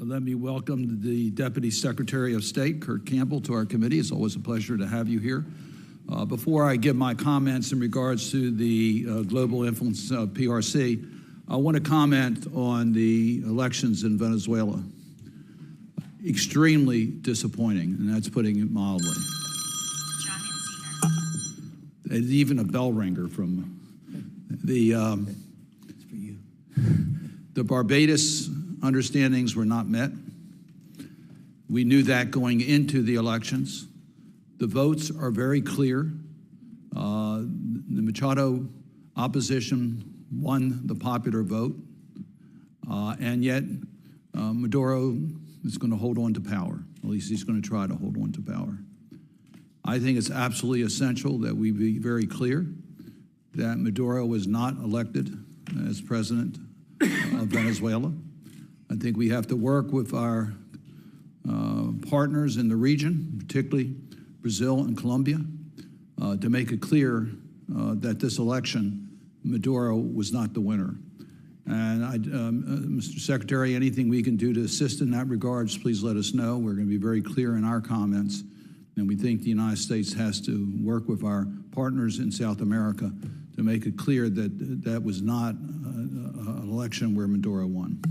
Let me welcome the Deputy Secretary of State, Kurt Campbell, to our committee. It's always a pleasure to have you here. Before I give my comments in regards to the global influence of PRC, I want to comment on the elections in Venezuela. Extremely disappointing, and that's putting it mildly. There's even a bell ringer from the Barbados understandings were not met. We knew that going into the elections. The votes are very clear. The Machado opposition won the popular vote, and yet Maduro is going to hold on to power. At least he's going to try to hold on to power. I think it's absolutely essential that we be very clear that Maduro was not elected as president of Venezuela. I think we have to work with our partners in the region, particularly Brazil and Colombia, to make it clear that this election, Maduro was not the winner. And Mr. Secretary, anything we can do to assist in that regards, please let us know. We're going to be very clear in our comments, and we think the United States has to work with our partners in South America to make it clear that that was not an election where Maduro won.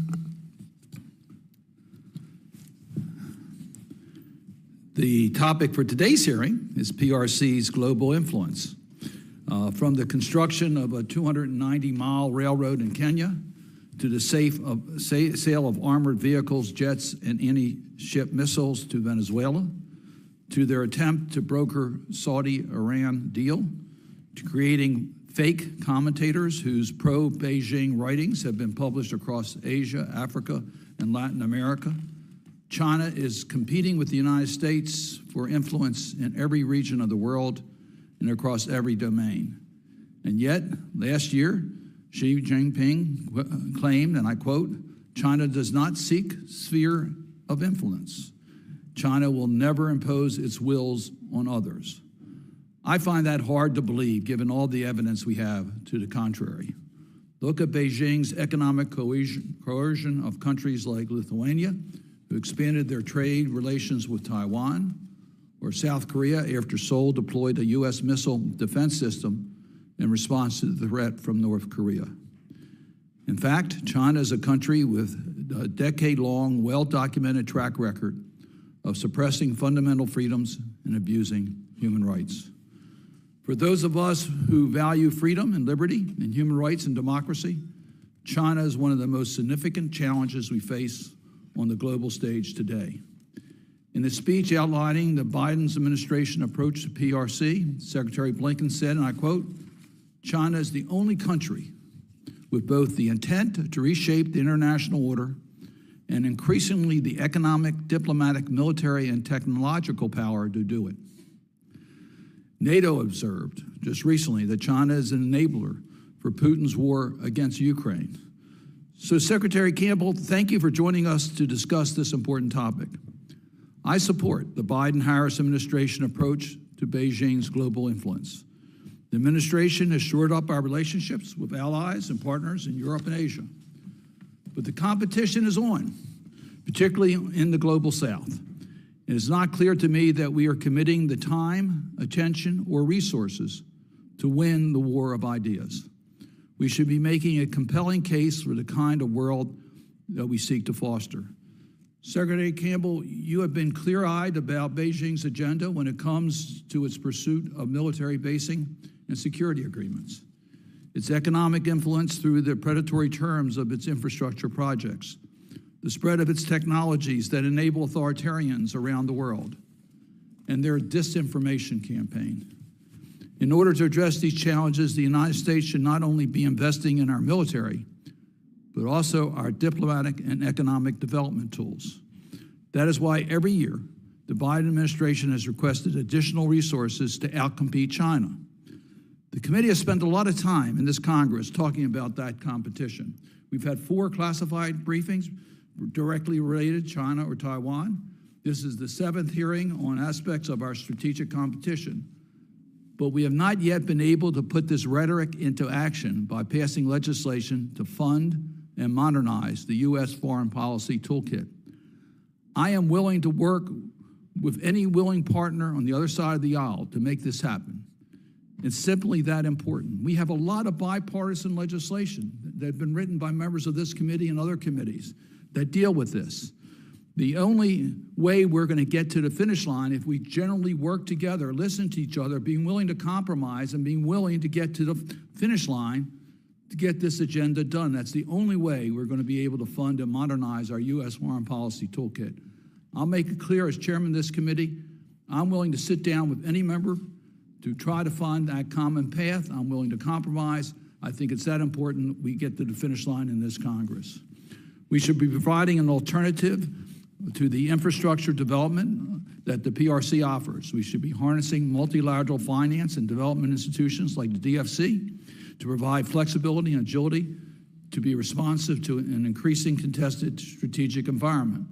The topic for today's hearing is PRC's global influence. From the construction of a 290-mile railroad in Kenya to the sale of armored vehicles, jets, and anti-ship missiles to Venezuela, to their attempt to broker Saudi-Iran deal, to creating fake commentators whose pro-Beijing writings have been published across Asia, Africa, and Latin America. China is competing with the United States for influence in every region of the world and across every domain. And yet, last year, Xi Jinping claimed, and I quote, "China does not seek sphere of influence. China will never impose its wills on others." I find that hard to believe, given all the evidence we have to the contrary. Look at Beijing's economic coercion of countries like Lithuania, who expanded their trade relations with Taiwan, or South Korea after Seoul deployed a U.S. missile defense system in response to the threat from North Korea. In fact, China is a country with a decade-long, well-documented track record of suppressing fundamental freedoms and abusing human rights. For those of us who value freedom and liberty and human rights and democracy, China is one of the most significant challenges we face on the global stage today. In his speech outlining the Biden administration approach to PRC, Secretary Blinken said, and I quote, "China is the only country with both the intent to reshape the international order and increasingly the economic, diplomatic, military, and technological power to do it." NATO observed just recently that China is an enabler for Putin's war against Ukraine. So, Secretary Campbell, thank you for joining us to discuss this important topic. I support the Biden-Harris administration approach to Beijing's global influence. The administration has shored up our relationships with allies and partners in Europe and Asia. But the competition is on, particularly in the global South. It is not clear to me that we are committing the time, attention, or resources to win the war of ideas. We should be making a compelling case for the kind of world that we seek to foster. Secretary Campbell, you have been clear-eyed about Beijing's agenda when it comes to its pursuit of military basing and security agreements, its economic influence through the predatory terms of its infrastructure projects, the spread of its technologies that enable authoritarians around the world, and their disinformation campaign. In order to address these challenges, the United States should not only be investing in our military, but also our diplomatic and economic development tools. That is why every year, the Biden administration has requested additional resources to outcompete China. The committee has spent a lot of time in this Congress talking about that competition. We've had 4 classified briefings directly related to China or Taiwan. This is the 7th hearing on aspects of our strategic competition. But we have not yet been able to put this rhetoric into action by passing legislation to fund and modernize the U.S. foreign policy toolkit. I am willing to work with any willing partner on the other side of the aisle to make this happen. It's simply that important. We have a lot of bipartisan legislation that have been written by members of this committee and other committees that deal with this. The only way we're going to get to the finish line if we generally work together, listen to each other, being willing to compromise and being willing to get to the finish line to get this agenda done. That's the only way we're going to be able to fund and modernize our U.S. foreign policy toolkit. I'll make it clear as chairman of this committee, I'm willing to sit down with any member to try to find that common path. I'm willing to compromise. I think it's that important we get to the finish line in this Congress. We should be providing an alternative to the infrastructure development that the PRC offers. We should be harnessing multilateral finance and development institutions like the DFC to provide flexibility and agility to be responsive to an increasing contested strategic environment.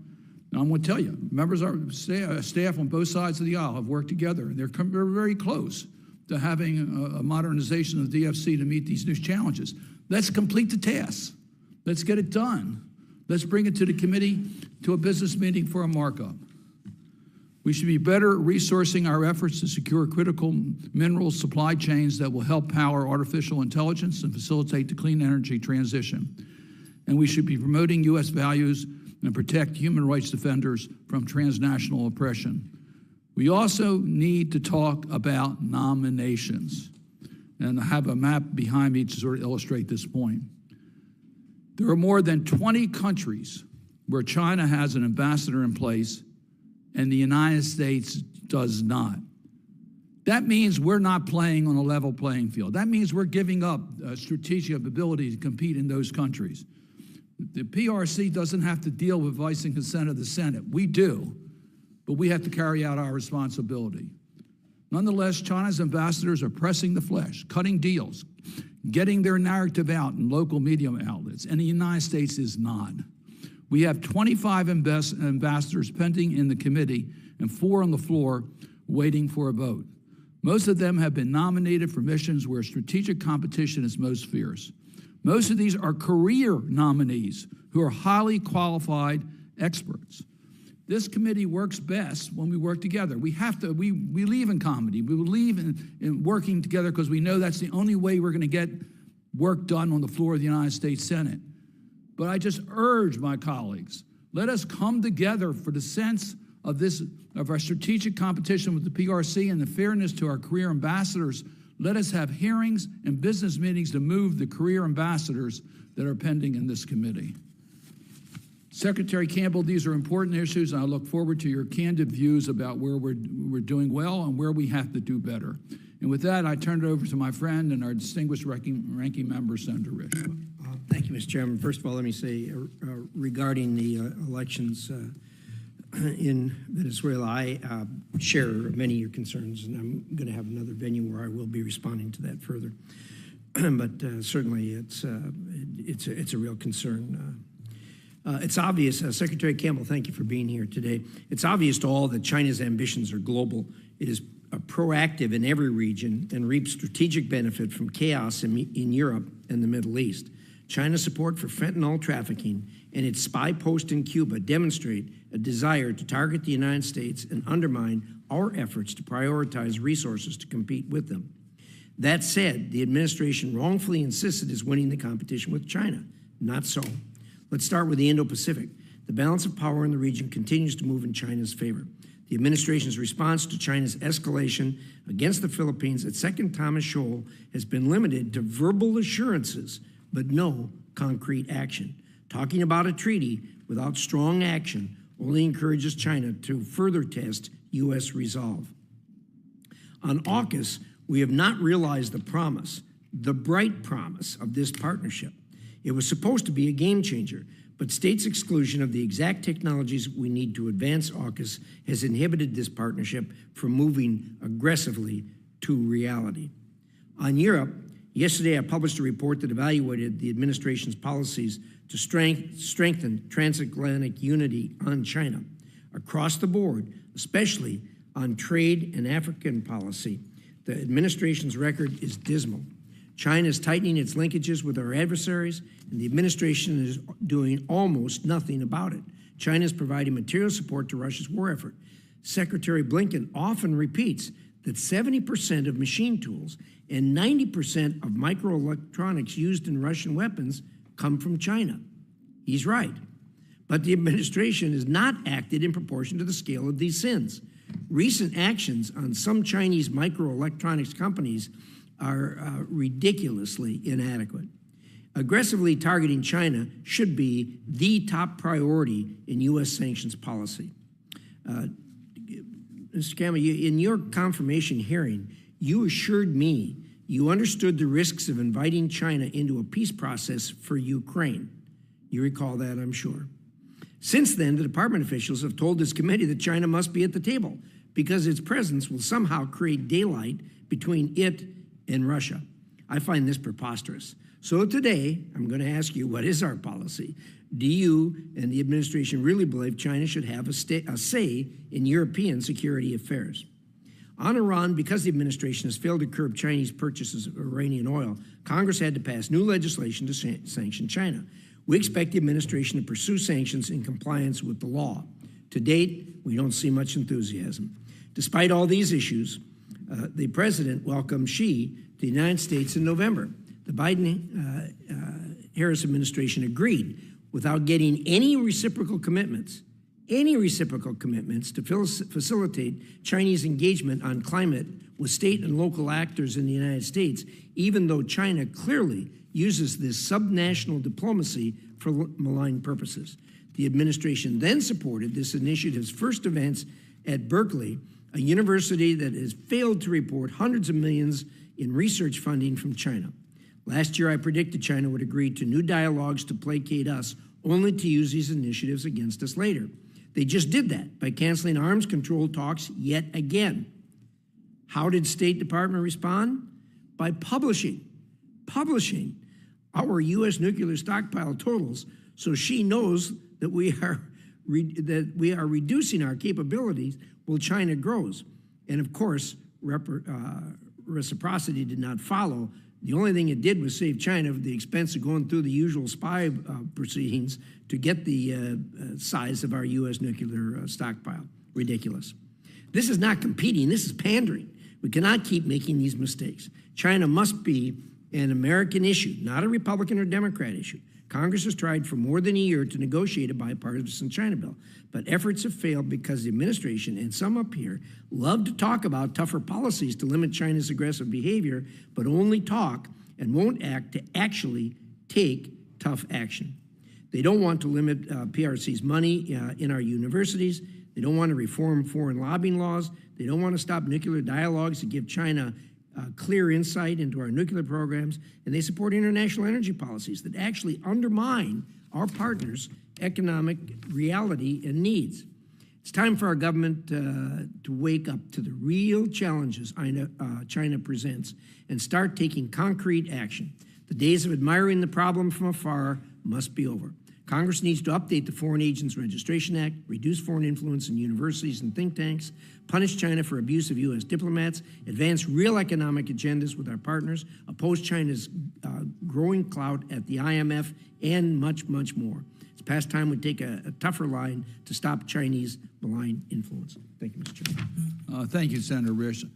Now, I'm going to tell you, members of our staff on both sides of the aisle have worked together, and they're very close to having a modernization of the DFC to meet these new challenges. Let's complete the task. Let's get it done. Let's bring it to the committee to a business meeting for a markup. We should be better resourcing our efforts to secure critical mineral supply chains that will help power artificial intelligence and facilitate the clean energy transition. And we should be promoting U.S. values and protect human rights defenders from transnational oppression. We also need to talk about nominations. And I have a map behind me to sort of illustrate this point. There are more than 20 countries where China has an ambassador in place and the United States does not. That means we're not playing on a level playing field. That means we're giving up strategic ability to compete in those countries. The PRC doesn't have to deal with voice and consent of the Senate. We do, but we have to carry out our responsibility. Nonetheless, China's ambassadors are pressing the flesh, cutting deals, getting their narrative out in local media outlets, and the United States is not. We have 25 ambassadors pending in the committee and 4 on the floor waiting for a vote. Most of them have been nominated for missions where strategic competition is most fierce. Most of these are career nominees who are highly qualified experts. This committee works best when we work together. We believe in comedy. We believe in working together because we know that's the only way we're going to get work done on the floor of the United States Senate. But I just urge my colleagues, let us come together for the sense of our strategic competition with the PRC and the fairness to our career ambassadors. Let us have hearings and business meetings to move the career ambassadors that are pending in this committee. Secretary Campbell, these are important issues, and I look forward to your candid views about where we're doing well and where we have to do better. And with that, I turn it over to my friend and our distinguished ranking member, Senator Rich. Thank you, Mr. Chairman. First of all, let me say regarding the elections in Venezuela, I share many of your concerns, and I'm going to have another venue where I will be responding to that further. But certainly, it's a real concern. It's obvious, Secretary Campbell, thank you for being here today. It's obvious to all that China's ambitions are global. It is proactive in every region and reaps strategic benefit from chaos in Europe and the Middle East. China's support for fentanyl trafficking and its spy post in Cuba demonstrate a desire to target the United States and undermine our efforts to prioritize resources to compete with them. That said, the administration wrongfully insisted is winning the competition with China. Not so. Let's start with the Indo-Pacific. The balance of power in the region continues to move in China's favor. The administration's response to China's escalation against the Philippines at Second Thomas Shoal has been limited to verbal assurances, but no concrete action. Talking about a treaty without strong action only encourages China to further test U.S. resolve. On AUKUS, we have not realized the promise, the bright promise of this partnership. It was supposed to be a game changer, but states' exclusion of the exact technologies we need to advance AUKUS has inhibited this partnership from moving aggressively to reality. On Europe, yesterday I published a report that evaluated the administration's policies to strengthen transatlantic unity on China. Across the board, especially on trade and African policy, the administration's record is dismal. China is tightening its linkages with our adversaries, and the administration is doing almost nothing about it. China is providing material support to Russia's war effort. Secretary Blinken often repeats that 70% of machine tools and 90% of microelectronics used in Russian weapons come from China. He's right. But the administration has not acted in proportion to the scale of these sins. Recent actions on some Chinese microelectronics companies are ridiculously inadequate. Aggressively targeting China should be the top priority in U.S. sanctions policy. Mr. Campbell, in your confirmation hearing, you assured me you understood the risks of inviting China into a peace process for Ukraine. You recall that, I'm sure. Since then, the department officials have told this committee that China must be at the table because its presence will somehow create daylight between it and Russia. I find this preposterous. So today, I'm going to ask you, what is our policy? Do you and the administration really believe China should have a say in European security affairs? On Iran, because the administration has failed to curb Chinese purchases of Iranian oil, Congress had to pass new legislation to sanction China. We expect the administration to pursue sanctions in compliance with the law. To date, we don't see much enthusiasm. Despite all these issues, the president welcomed Xi to the United States in November. The Biden-Harris administration agreed, without getting any reciprocal commitments to facilitate Chinese engagement on climate with state and local actors in the United States, even though China clearly uses this subnational diplomacy for malign purposes. The administration then supported this initiative's first events at Berkeley, a university that has failed to report hundreds of millions in research funding from China. Last year, I predicted China would agree to new dialogues to placate us, only to use these initiatives against us later. They just did that by canceling arms control talks yet again. How did State Department respond? By publishing our U.S. nuclear stockpile totals, so she knows that we are reducing our capabilities while China grows. And of course, reciprocity did not follow. The only thing it did was save China the expense of going through the usual spy proceedings to get the size of our U.S. nuclear stockpile. Ridiculous. This is not competing. This is pandering. We cannot keep making these mistakes. China must be an American issue, not a Republican or Democrat issue. Congress has tried for more than a year to negotiate a bipartisan China bill, but efforts have failed because the administration and some up here love to talk about tougher policies to limit China's aggressive behavior, but only talk and won't act to actually take tough action. They don't want to limit PRC's money in our universities. They don't want to reform foreign lobbying laws. They don't want to stop nuclear dialogues to give China clear insight into our nuclear programs, and they support international energy policies that actually undermine our partners' economic reality and needs. It's time for our government to wake up to the real challenges China presents and start taking concrete action. The days of admiring the problem from afar must be over. Congress needs to update the Foreign Agents Registration Act, reduce foreign influence in universities and think tanks, punish China for abuse of U.S. diplomats, advance real economic agendas with our partners, oppose China's growing clout at the IMF, and much, much more. It's past time we take a tougher line to stop Chinese malign influence. Thank you, Mr. Chairman. Thank you, Senator Risch.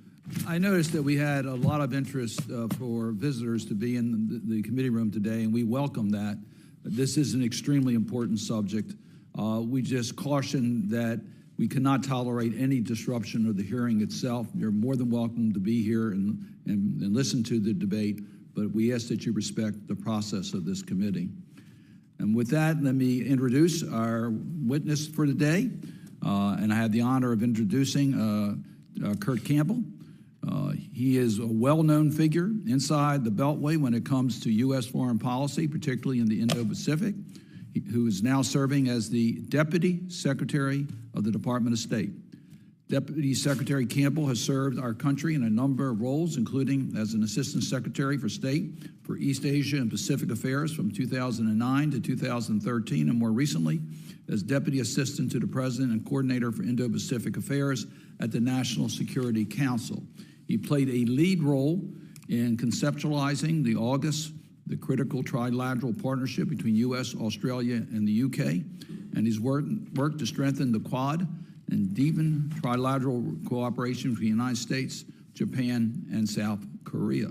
I noticed that we had a lot of interest for visitors to be in the committee room today, and we welcome that. This is an extremely important subject. We just caution that we cannot tolerate any disruption of the hearing itself. You're more than welcome to be here and listen to the debate, but we ask that you respect the process of this committee. And with that, let me introduce our witness for today. And I have the honor of introducing Kurt Campbell. He is a well-known figure inside the Beltway when it comes to U.S. foreign policy, particularly in the Indo-Pacific, who is now serving as the Deputy Secretary of the Department of State. Deputy Secretary Campbell has served our country in a number of roles, including as an Assistant Secretary for State for East Asia and Pacific Affairs from 2009 to 2013, and more recently as Deputy Assistant to the President and Coordinator for Indo-Pacific Affairs at the National Security Council. He played a lead role in conceptualizing the critical trilateral partnership between U.S., Australia, and the U.K., and his work to strengthen the Quad and deepen trilateral cooperation between the United States, Japan, and South Korea.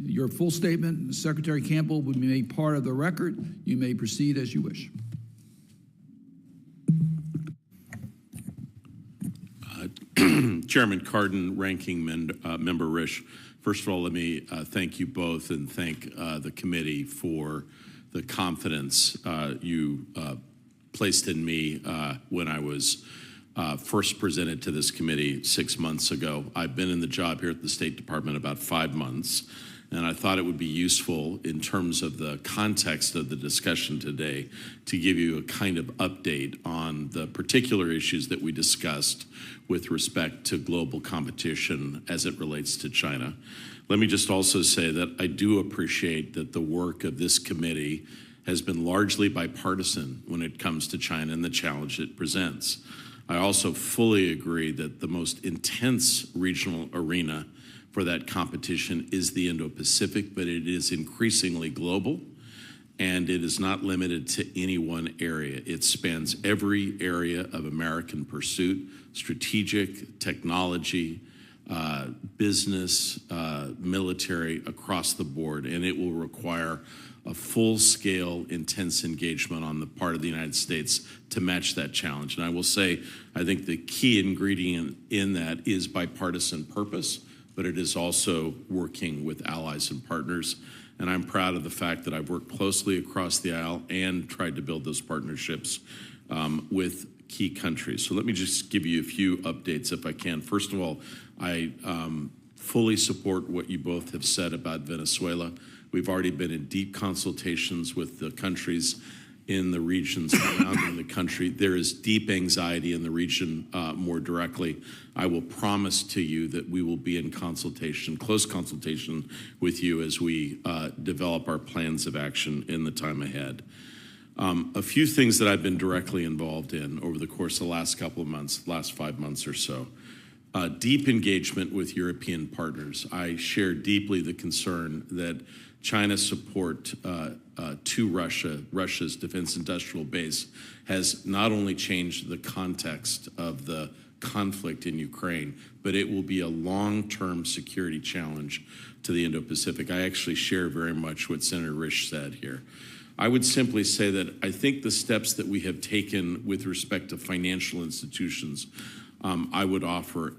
Your full statement, Secretary Campbell, will be made part of the record. You may proceed as you wish. Chairman Cardin, Ranking Member Risch, first of all, let me thank you both and thank the committee for the confidence you placed in me when I was first presented to this committee 6 months ago. I've been in the job here at the State Department about 5 months, and I thought it would be useful in terms of the context of the discussion today to give you a kind of update on the particular issues that we discussed with respect to global competition as it relates to China. Let me just also say that I do appreciate that the work of this committee has been largely bipartisan when it comes to China and the challenge it presents. I also fully agree that the most intense regional arena for that competition is the Indo-Pacific, but it is increasingly global, and it is not limited to any one area. It spans every area of American pursuit: strategic, technology, business, military, across the board, and it will require a full-scale, intense engagement on the part of the United States to match that challenge. And I will say, I think the key ingredient in that is bipartisan purpose, but it is also working with allies and partners. And I'm proud of the fact that I've worked closely across the aisle and tried to build those partnerships with key countries. So let me just give you a few updates if I can. First of all, I fully support what you both have said about Venezuela. We've already been in deep consultations with the countries in the regions surrounding the country. There is deep anxiety in the region more directly. I will promise to you that we will be in consultation, close consultation with you as we develop our plans of action in the time ahead. A few things that I've been directly involved in over the course of the last couple of months, last 5 months or so. Deep engagement with European partners. I share deeply the concern that China's support to Russia's defense industrial base, has not only changed the context of the conflict in Ukraine, but it will be a long-term security challenge to the Indo-Pacific. I actually share very much what Senator Risch said here. I would simply say that I think the steps that we have taken with respect to financial institutions, I would offer,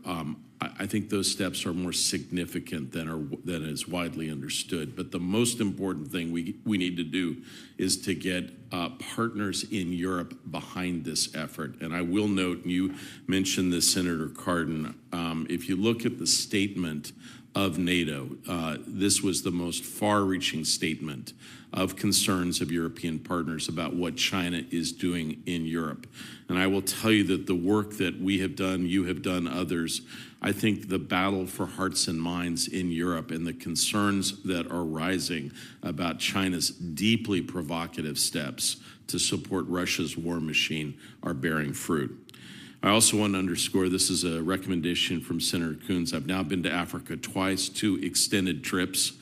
I think those steps are more significant than is widely understood. But the most important thing we need to do is to get partners in Europe behind this effort. And I will note, and you mentioned this, Senator Cardin, if you look at the statement of NATO, this was the most far-reaching statement of concerns of European partners about what China is doing in Europe. And I will tell you that the work that we have done, you have done, others, I think the battle for hearts and minds in Europe and the concerns that are rising about China's deeply provocative steps to support Russia's war machine are bearing fruit. I also want to underscore, this is a recommendation from Senator Coons. I've now been to Africa twice, 2 extended trips.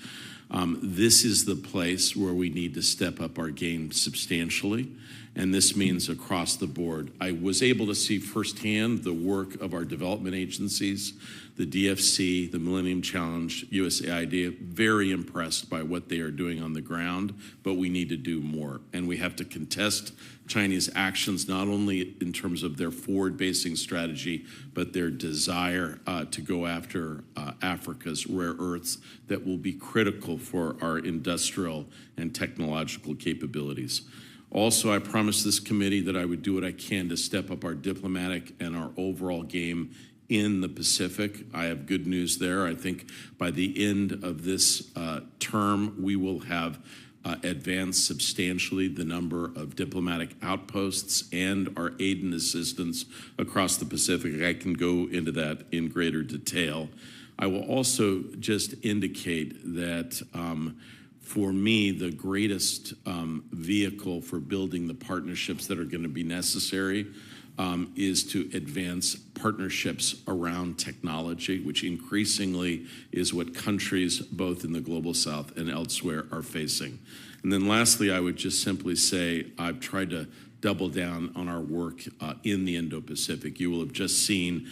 This is the place where we need to step up our game substantially, and this means across the board. I was able to see firsthand the work of our development agencies, the DFC, the Millennium Challenge, USAID, very impressed by what they are doing on the ground, but we need to do more. And we have to contest Chinese actions, not only in terms of their forward-facing strategy, but their desire to go after Africa's rare earths that will be critical for our industrial and technological capabilities. Also, I promised this committee that I would do what I can to step up our diplomatic and our overall game in the Pacific. I have good news there. I think by the end of this term, we will have advanced substantially the number of diplomatic outposts and our aid and assistance across the Pacific. I can go into that in greater detail. I will also just indicate that for me, the greatest vehicle for building the partnerships that are going to be necessary is to advance partnerships around technology, which increasingly is what countries both in the global south and elsewhere are facing. And then lastly, I would just simply say I've tried to double down on our work in the Indo-Pacific. You will have just seen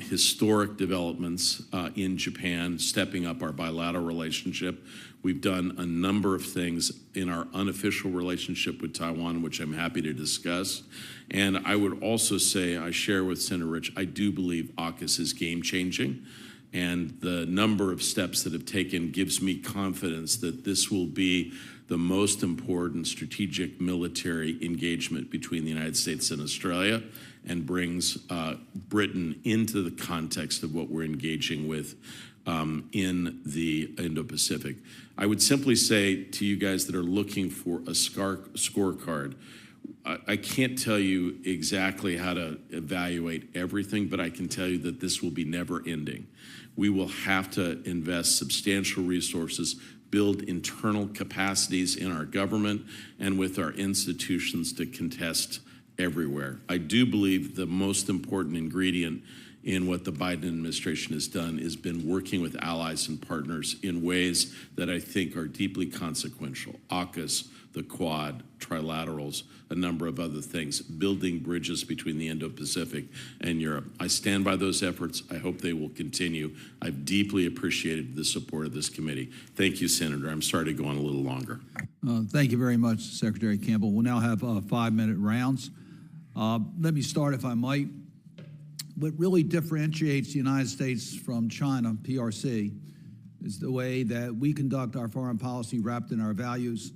historic developments in Japan, stepping up our bilateral relationship. We've done a number of things in our unofficial relationship with Taiwan, which I'm happy to discuss. And I would also say, I share with Senator Rich, I do believe AUKUS is game-changing. And the number of steps that have taken gives me confidence that this will be the most important strategic military engagement between the United States and Australia, and brings Britain into the context of what we're engaging with in the Indo-Pacific. I would simply say to you guys that are looking for a scorecard, I can't tell you exactly how to evaluate everything, but I can tell you that this will be never ending. We will have to invest substantial resources, build internal capacities in our government and with our institutions to contest everywhere. I do believe the most important ingredient in what the Biden administration has done has been working with allies and partners in ways that I think are deeply consequential. AUKUS, the Quad, trilaterals, a number of other things, building bridges between the Indo-Pacific and Europe. I stand by those efforts. I hope they will continue. I've deeply appreciated the support of this committee. Thank you, Senator. I'm sorry to go on a little longer. Thank you very much, Secretary Campbell. We'll now have 5-minute rounds. Let me start, if I might. What really differentiates the United States from China, PRC, is the way that we conduct our foreign policy wrapped in our values.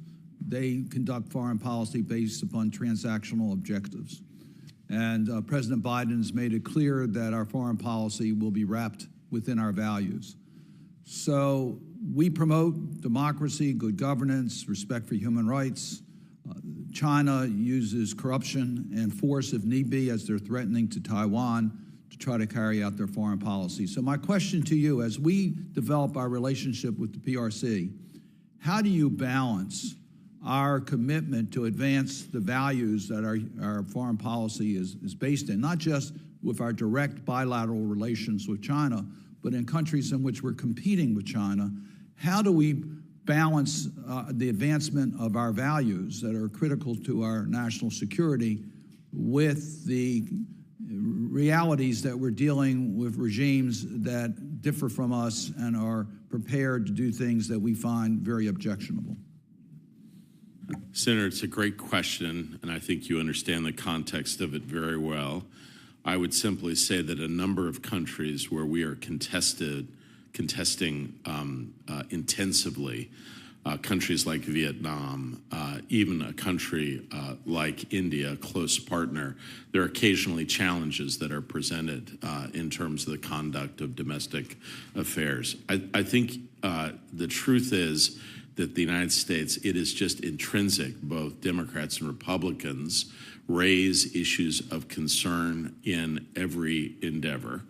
They conduct foreign policy based upon transactional objectives. And President Biden has made it clear that our foreign policy will be wrapped within our values. So we promote democracy, good governance, respect for human rights. China uses corruption and force, if need be, as they're threatening to Taiwan, to try to carry out their foreign policy. So my question to you, as we develop our relationship with the PRC, how do you balance our commitment to advance the values that our foreign policy is based in, not just with our direct bilateral relations with China, but in countries in which we're competing with China? How do we balance the advancement of our values that are critical to our national security with the realities that we're dealing with regimes that differ from us and are prepared to do things that we find very objectionable? Senator, it's a great question, and I think you understand the context of it very well. I would simply say that a number of countries where we are contesting intensively, countries like Vietnam, even a country like India, a close partner, there are occasionally challenges that are presented in terms of the conduct of domestic affairs. I think the truth is that the United States, it is just intrinsic, both Democrats and Republicans raise issues of concern in every endeavor.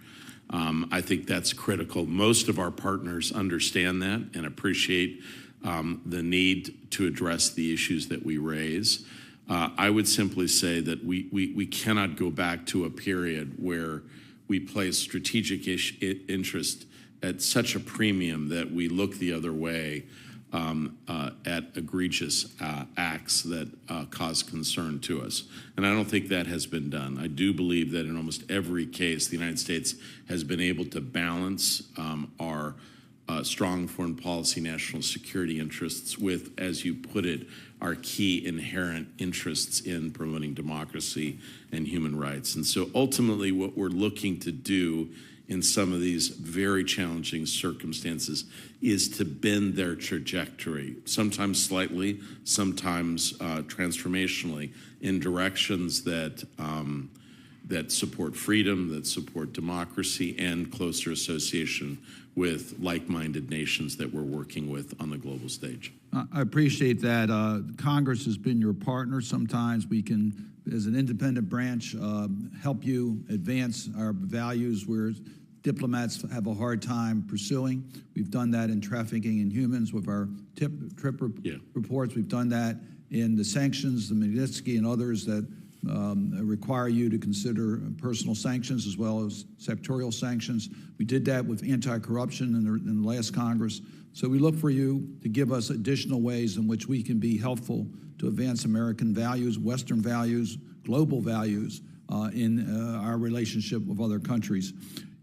I think that's critical. Most of our partners understand that and appreciate the need to address the issues that we raise. I would simply say that we cannot go back to a period where we place strategic interest at such a premium that we look the other way at egregious acts that cause concern to us. And I don't think that has been done. I do believe that in almost every case, the United States has been able to balance our strong foreign policy, national security interests with, as you put it, our key inherent interests in promoting democracy and human rights. And so ultimately what we're looking to do in some of these very challenging circumstances is to bend their trajectory, sometimes slightly, sometimes transformationally, in directions that that support freedom, that support democracy, and closer association with like-minded nations that we're working with on the global stage. I appreciate that. Congress has been your partner. Sometimes we can, as an independent branch, help you advance our values where diplomats have a hard time pursuing. We've done that in trafficking in humans with our TRIP reports. We've done that in the sanctions, the Magnitsky and others that require you to consider personal sanctions as well as sectorial sanctions. We did that with anti-corruption in the last Congress. So we look for you to give us additional ways in which we can be helpful to advance American values, Western values, global values in our relationship with other countries.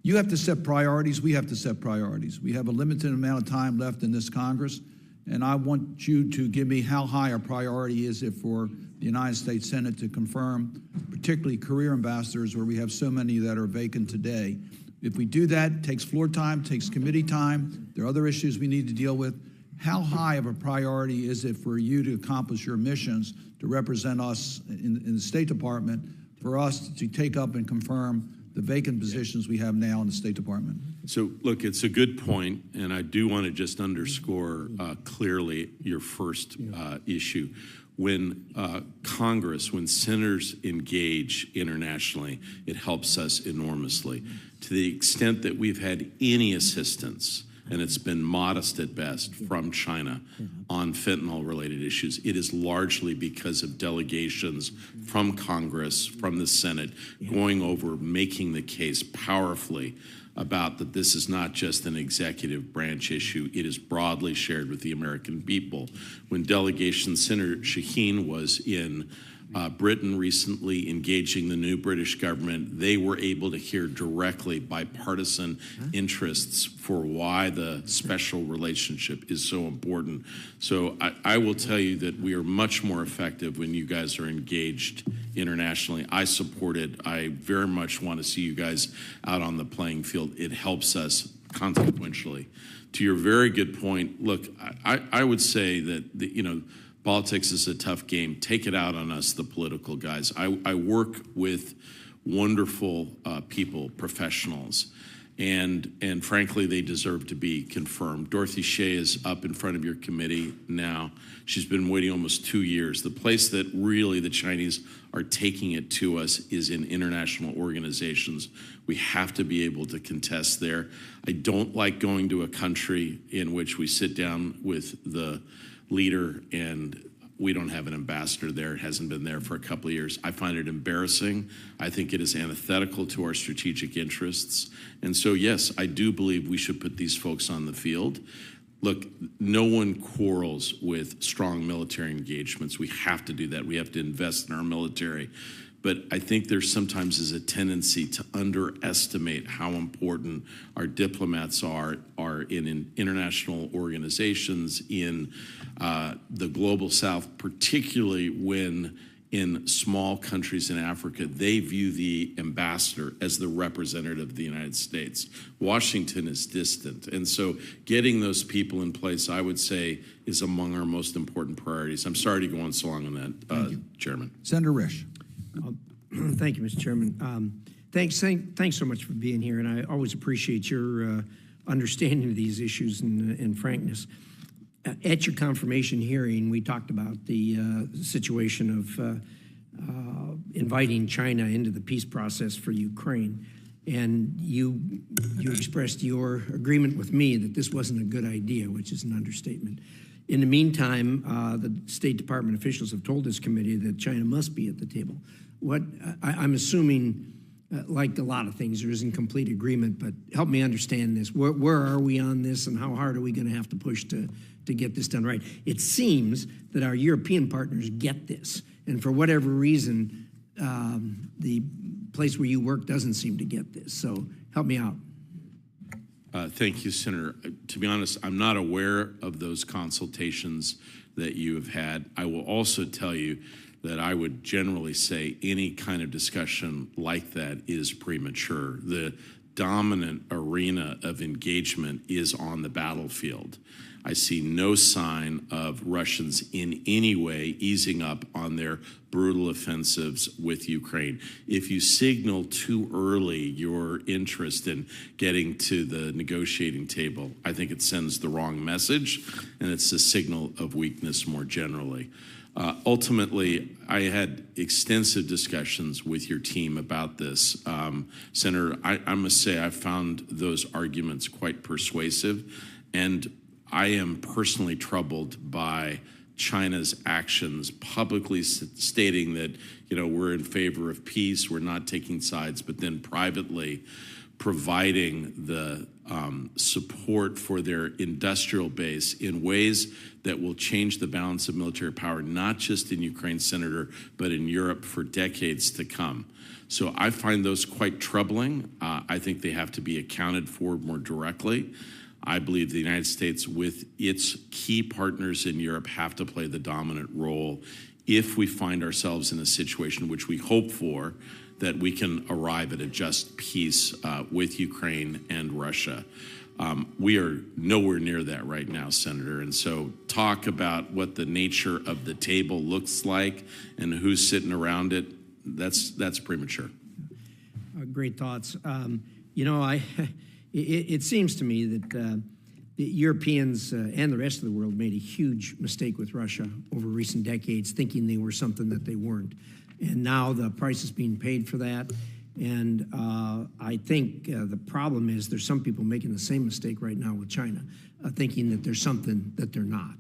You have to set priorities. We have to set priorities. We have a limited amount of time left in this Congress, and I want you to give me how high a priority is it for the United States Senate to confirm, particularly career ambassadors, where we have so many that are vacant today. If we do that, it takes floor time, takes committee time. There are other issues we need to deal with. How high of a priority is it for you to accomplish your missions to represent us in the State Department, for us to take up and confirm the vacant positions we have now in the State Department? So, look, it's a good point, and I do want to just underscore clearly your first issue. When Congress, when senators engage internationally, it helps us enormously. To the extent that we've had any assistance, and it's been modest at best, from China on fentanyl-related issues, it is largely because of delegations from Congress, from the Senate, going over, making the case powerfully about that this is not just an executive branch issue, it is broadly shared with the American people. When Delegation Senator Shaheen was in Britain recently engaging the new British government, they were able to hear directly bipartisan interests for why the special relationship is so important. So I will tell you that we are much more effective when you guys are engaged internationally. I support it. I very much want to see you guys out on the playing field. It helps us consequentially. To your very good point, look, I would say that, politics is a tough game. Take it out on us, the political guys. I work with wonderful people, professionals, and frankly, they deserve to be confirmed. Dorothy Shea is up in front of your committee now. She's been waiting almost 2 years. The place that really the Chinese are taking it to us is in international organizations. We have to be able to contest there. I don't like going to a country in which we sit down with the leader and we don't have an ambassador there. It hasn't been there for a couple of years. I find it embarrassing. I think it is antithetical to our strategic interests. And so, yes, I do believe we should put these folks on the field. Look, no one quarrels with strong military engagements. We have to do that. We have to invest in our military. But I think there sometimes is a tendency to underestimate how important our diplomats are in international organizations, in the global South, particularly when in small countries in Africa, they view the ambassador as the representative of the United States. Washington is distant. And so getting those people in place, I would say, is among our most important priorities. I'm sorry to go on so long on that, Chairman. Senator Risch. Thank you, Mr. Chairman. Thanks so much for being here, and I always appreciate your understanding of these issues and frankness. At your confirmation hearing, we talked about the situation of inviting China into the peace process for Ukraine, and you expressed your agreement with me that this wasn't a good idea, which is an understatement. In the meantime, the State Department officials have told this committee that China must be at the table. I'm assuming, like a lot of things, there isn't complete agreement, but help me understand this. Where are we on this, and how hard are we going to have to push to get this done right? It seems that our European partners get this, and for whatever reason, the place where you work doesn't seem to get this. So help me out. Thank you, Senator. To be honest, I'm not aware of those consultations that you have had. I will also tell you that I would generally say any kind of discussion like that is premature. The dominant arena of engagement is on the battlefield. I see no sign of Russians in any way easing up on their brutal offensives with Ukraine. If you signal too early your interest in getting to the negotiating table, I think it sends the wrong message, and it's a signal of weakness more generally. Ultimately, I had extensive discussions with your team about this. Senator, I must say I found those arguments quite persuasive, and I am personally troubled by China's actions, publicly stating that, we're in favor of peace, we're not taking sides, but then privately providing the support for their industrial base in ways that will change the balance of military power, not just in Ukraine, Senator, but in Europe for decades to come. So I find those quite troubling. I think they have to be accounted for more directly. I believe the United States, with its key partners in Europe, have to play the dominant role if we find ourselves in a situation which we hope for, that we can arrive at a just peace with Ukraine and Russia. We are nowhere near that right now, Senator. And so talk about what the nature of the table looks like and who's sitting around it, that's premature. Great thoughts. It seems to me that the Europeans and the rest of the world made a huge mistake with Russia over recent decades, thinking they were something that they weren't. And now the price is being paid for that. And I think the problem is there's some people making the same mistake right now with China, thinking that there's something that they're not.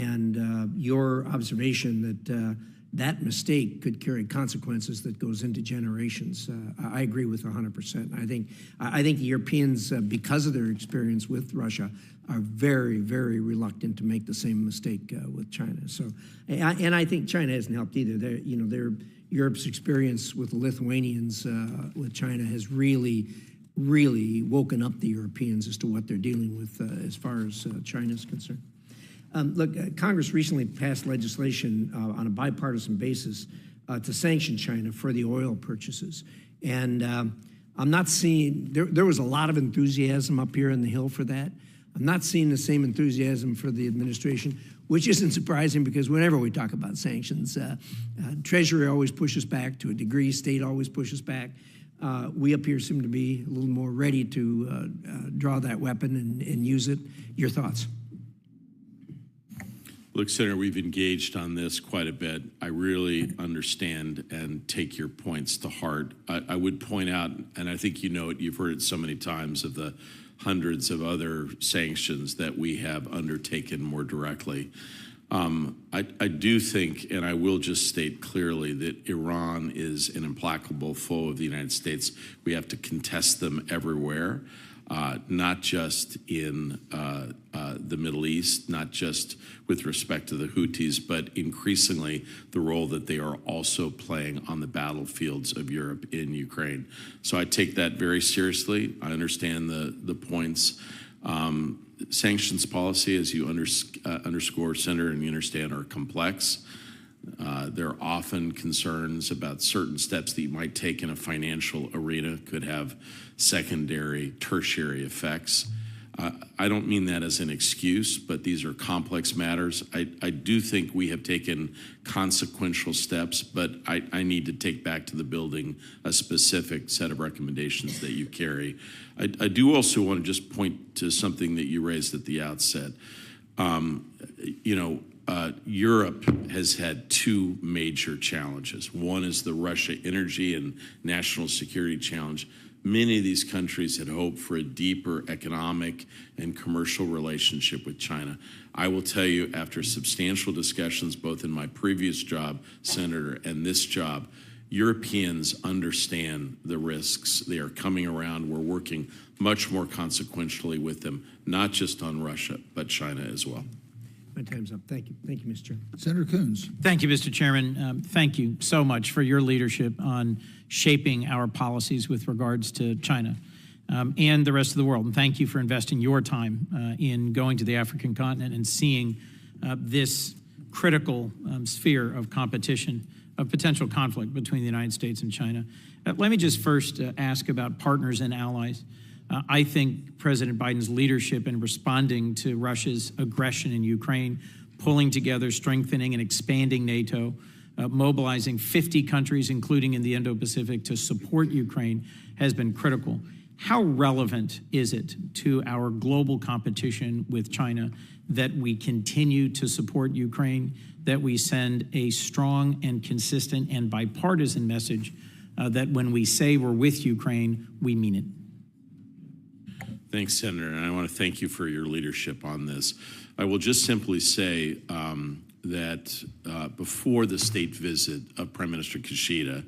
And your observation that that mistake could carry consequences that goes into generations, I agree with 100%. I think the Europeans, because of their experience with Russia, are very, very reluctant to make the same mistake with China. So, and I think China hasn't helped either. Europe's experience with the Lithuanians with China has really, really woken up the Europeans as to what they're dealing with as far as China is concerned. Look, Congress recently passed legislation on a bipartisan basis to sanction China for the oil purchases. And I'm not seeing, there was a lot of enthusiasm up here on the Hill for that. I'm not seeing the same enthusiasm for the administration, which isn't surprising because whenever we talk about sanctions, Treasury always pushes back to a degree, state always pushes back. We up here seem to be a little more ready to draw that weapon and use it. Your thoughts? Look, Senator, we've engaged on this quite a bit. I really understand and take your points to heart. I would point out, and I think you know it, you've heard it so many times, of the hundreds of other sanctions that we have undertaken more directly. I do think, and I will just state clearly, that Iran is an implacable foe of the United States. We have to contest them everywhere. Not just in the Middle East, not just with respect to the Houthis, but increasingly the role that they are also playing on the battlefields of Europe in Ukraine. So I take that very seriously. I understand the points. Sanctions policy, as you underscore, Senator, and you understand, are complex. There are often concerns about certain steps that you might take in a financial arena could have secondary, tertiary effects. I don't mean that as an excuse, but these are complex matters. I do think we have taken consequential steps, but I need to take back to the building a specific set of recommendations that you carry. I do also want to just point to something that you raised at the outset. Europe has had two major challenges. One is the Russia energy and national security challenge. Many of these countries had hoped for a deeper economic and commercial relationship with China. I will tell you, after substantial discussions, both in my previous job, Senator, and this job, Europeans understand the risks. They are coming around. We're working much more consequentially with them, not just on Russia, but China as well. My time's up. Thank you. Thank you, Mr. Chairman. Senator Coons. Thank you, Mr. Chairman. Thank you so much for your leadership on shaping our policies with regards to China and the rest of the world. And thank you for investing your time in going to the African continent and seeing this critical sphere of competition, of potential conflict between the United States and China. Let me just first ask about partners and allies. I think President Biden's leadership in responding to Russia's aggression in Ukraine, pulling together, strengthening, and expanding NATO, mobilizing 50 countries, including in the Indo-Pacific, to support Ukraine has been critical. How relevant is it to our global competition with China that we continue to support Ukraine, that we send a strong and consistent and bipartisan message that when we say we're with Ukraine, we mean it? Thanks, Senator, and I want to thank you for your leadership on this. I will just simply say that before the state visit of Prime Minister Kishida,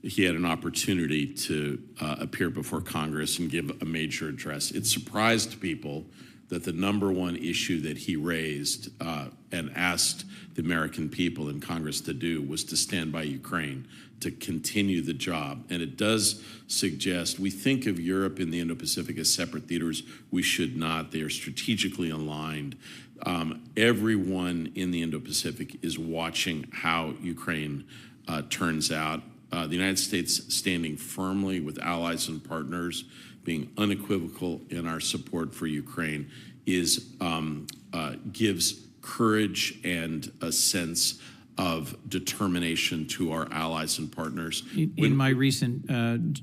he had an opportunity to appear before Congress and give a major address. It surprised people that the number one issue that he raised and asked the American people in Congress to do was to stand by Ukraine, to continue the job. And it does suggest, we think of Europe and the Indo-Pacific as separate theaters. We should not. They are strategically aligned. Everyone in the Indo-Pacific is watching how Ukraine turns out. The United States standing firmly with allies and partners, being unequivocal in our support for Ukraine, gives courage and a sense of determination to our allies and partners. In my recent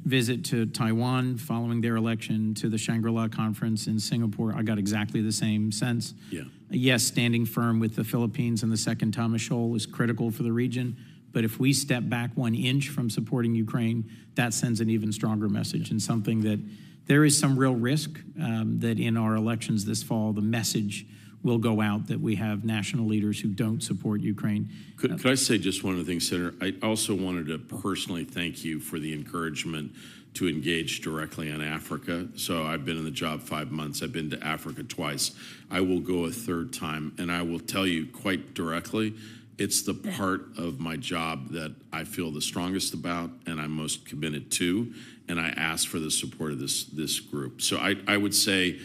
visit to Taiwan following their election, to the Shangri-La conference in Singapore, I got exactly the same sense. Yeah. Yes, standing firm with the Philippines and the Second Thomas Shoal is critical for the region. But if we step back 1 inch from supporting Ukraine, that sends an even stronger message, and something that there is some real risk that in our elections this fall, the message will go out that we have national leaders who don't support Ukraine. Could I say just one other thing, Senator? I also wanted to personally thank you for the encouragement to engage directly on Africa. So I've been in the job 5 months. I've been to Africa twice. I will go a third time, and I will tell you quite directly, it's the part of my job that I feel the strongest about and I'm most committed to, and I ask for the support of this group. So I would say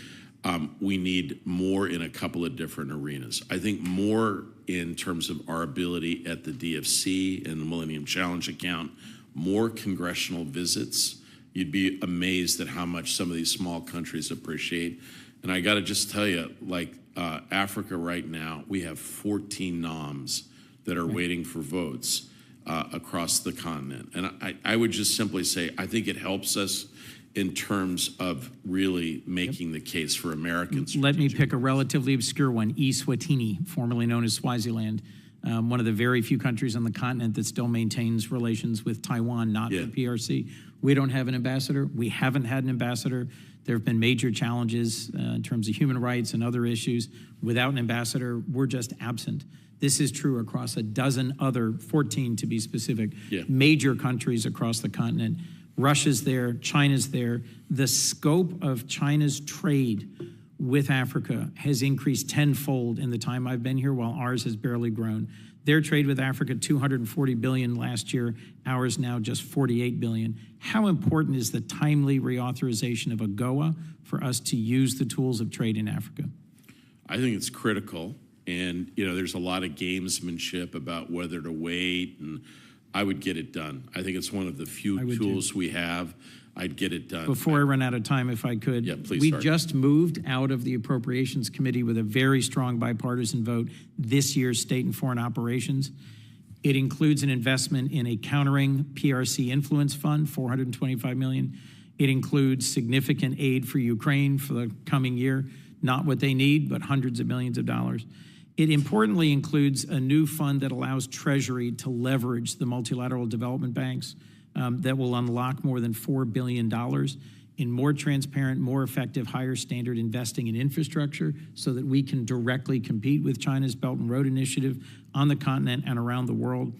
we need more in a couple of different arenas. I think more in terms of our ability at the DFC and the Millennium Challenge account, more congressional visits. You'd be amazed at how much some of these small countries appreciate. And I got to just tell you, like Africa right now, we have 14 noms that are waiting for votes across the continent. And I would just simply say, I think it helps us in terms of really making the case for Americans. Let me pick a relatively obscure one, Eswatini, formerly known as Swaziland, one of the very few countries on the continent that still maintains relations with Taiwan, not the PRC. We don't have an ambassador. We haven't had an ambassador. There have been major challenges in terms of human rights and other issues. Without an ambassador, we're just absent. This is true across a dozen other, 14 to be specific, major countries across the continent. Russia's there, China's there. The scope of China's trade with Africa has increased tenfold in the time I've been here, while ours has barely grown. Their trade with Africa, $240 billion last year, ours now just $48 billion. How important is the timely reauthorization of AGOA for us to use the tools of trade in Africa? I think it's critical. And, you know, there's a lot of gamesmanship about whether to wait, and I would get it done. I think it's one of the few tools we have. I'd get it done. Before I run out of time, if I could, we just moved out of the Appropriations Committee with a very strong bipartisan vote this year's State and Foreign Operations. It includes an investment in a countering PRC influence fund, $425 million. It includes significant aid for Ukraine for the coming year, not what they need, but hundreds of millions of dollars. It importantly includes a new fund that allows Treasury to leverage the multilateral development banks that will unlock more than $4 billion in more transparent, more effective, higher standard investing in infrastructure so that we can directly compete with China's Belt and Road Initiative on the continent and around the world.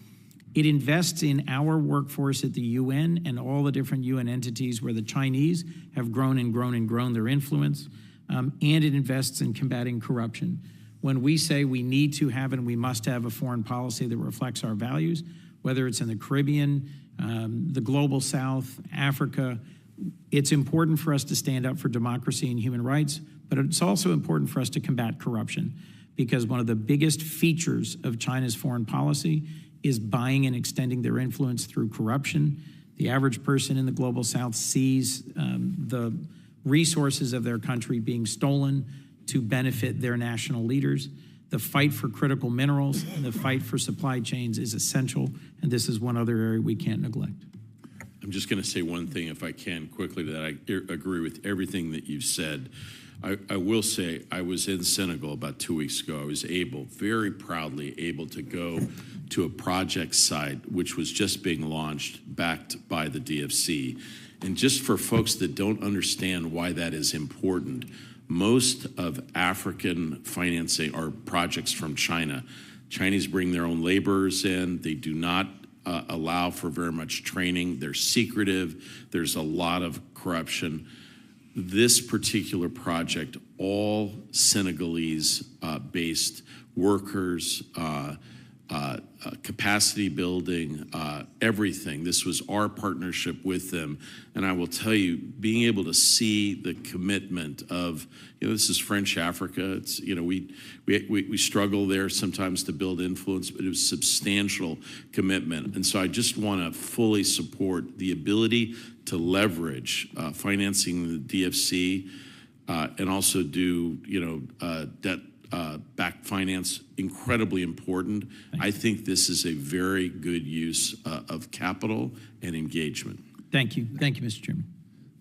It invests in our workforce at the UN and all the different UN entities where the Chinese have grown and grown and grown their influence, and it invests in combating corruption. When we say we need to have and we must have a foreign policy that reflects our values, whether it's in the Caribbean, the Global South, Africa, it's important for us to stand up for democracy and human rights, but it's also important for us to combat corruption, because one of the biggest features of China's foreign policy is buying and extending their influence through corruption. The average person in the Global South sees the resources of their country being stolen to benefit their national leaders. The fight for critical minerals and the fight for supply chains is essential, and this is one other area we can't neglect. I'm just going to say one thing, if I can, quickly, that I agree with everything that you've said. I will say I was in Senegal about 2 weeks ago. I was very proudly able to go to a project site which was just being launched, backed by the DFC. And just for folks that don't understand why that is important, most of African financing are projects from China Chinese bring their own laborers in. They do not allow for very much training. They're secretive. There's a lot of corruption. This particular project, all Senegalese-based workers, capacity building, everything. This was our partnership with them. And I will tell you, being able to see the commitment of, this is French Africa. It's, we struggle there sometimes to build influence, but it was substantial commitment. And so I just want to fully support the ability to leverage financing the DFC and also do, debt back finance, incredibly important. I think this is a very good use of capital and engagement. Thank you. Thank you, Mr. Chairman.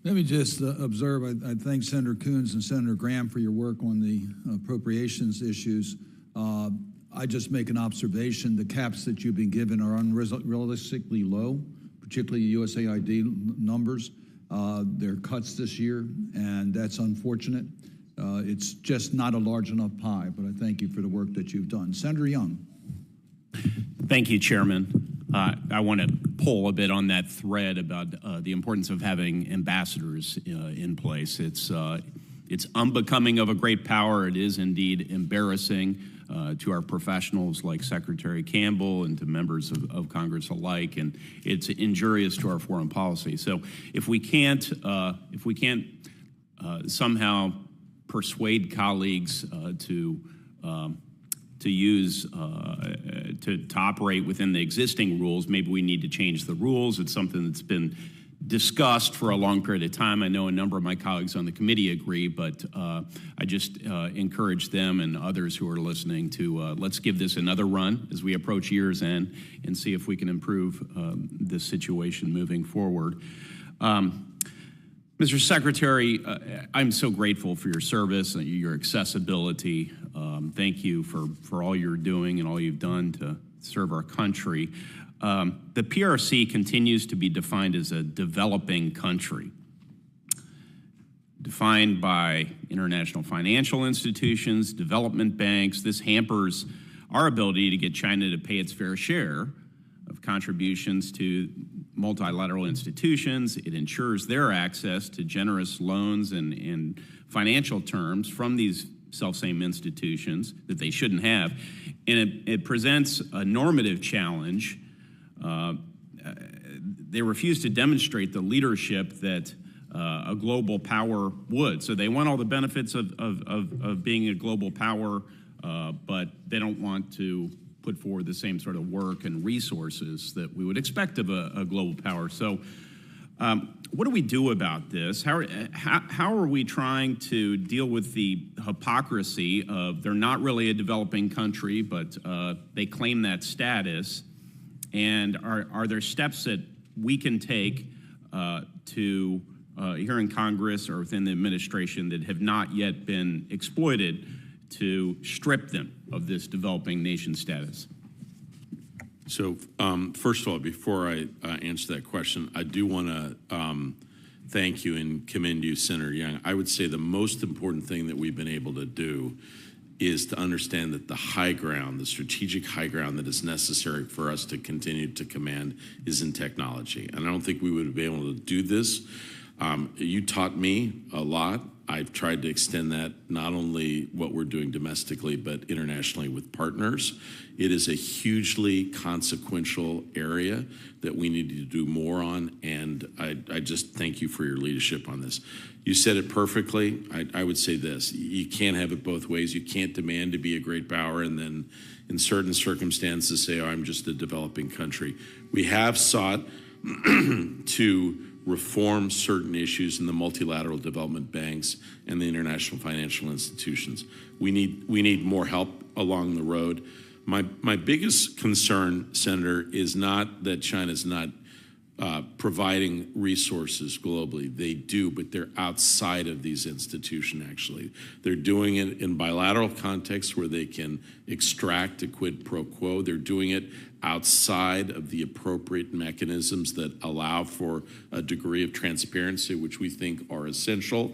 Let me just observe, I thank Senator Coons and Senator Graham for your work on the appropriations issues. I just make an observation, the caps that you've been given are unrealistically low, particularly USAID numbers. There are cuts this year, and that's unfortunate. It's just not a large enough pie, but I thank you for the work that you've done. Senator Young. Thank you, Chairman. I want to pull a bit on that thread about the importance of having ambassadors in place. It's unbecoming of a great power. It is indeed embarrassing to our professionals like Secretary Campbell and to members of Congress alike, and it's injurious to our foreign policy. So if we can't somehow persuade colleagues to operate within the existing rules, maybe we need to change the rules. It's something that's been discussed for a long period of time. I know a number of my colleagues on the committee agree, but I just encourage them and others who are listening to let's give this another run as we approach year's end and see if we can improve this situation moving forward. Mr. Secretary, I'm so grateful for your service and your accessibility. Thank you for all you're doing and all you've done to serve our country. The PRC continues to be defined as a developing country, defined by international financial institutions, development banks. This hampers our ability to get China to pay its fair share of contributions to multilateral institutions. It ensures their access to generous loans and financial terms from these self-same institutions that they shouldn't have. And it presents a normative challenge. They refuse to demonstrate the leadership that a global power would. So they want all the benefits of being a global power, but they don't want to put forward the same sort of work and resources that we would expect of a global power. So what do we do about this? How are we trying to deal with the hypocrisy of they're not really a developing country, but they claim that status? And are there steps that we can take to here in Congress or within the administration that have not yet been exploited to strip them of this developing nation status? So first of all, before I answer that question, I do want to thank you and commend you, Senator Young. I would say the most important thing that we've been able to do is to understand that the high ground, the strategic high ground that is necessary for us to continue to command is in technology. And I don't think we would be able to do this. You taught me a lot. I've tried to extend that, not only what we're doing domestically, but internationally with partners. It is a hugely consequential area that we need to do more on, and I just thank you for your leadership on this. You said it perfectly. I would say this: you can't have it both ways. You can't demand to be a great power and then in certain circumstances say, oh, I'm just a developing country. We have sought to reform certain issues in the multilateral development banks and the international financial institutions. We need more help along the road. My biggest concern, Senator, is not that China's not providing resources globally. They do, but they're outside of these institutions, actually. They're doing it in bilateral contexts where they can extract a quid pro quo. They're doing it outside of the appropriate mechanisms that allow for a degree of transparency, which we think are essential.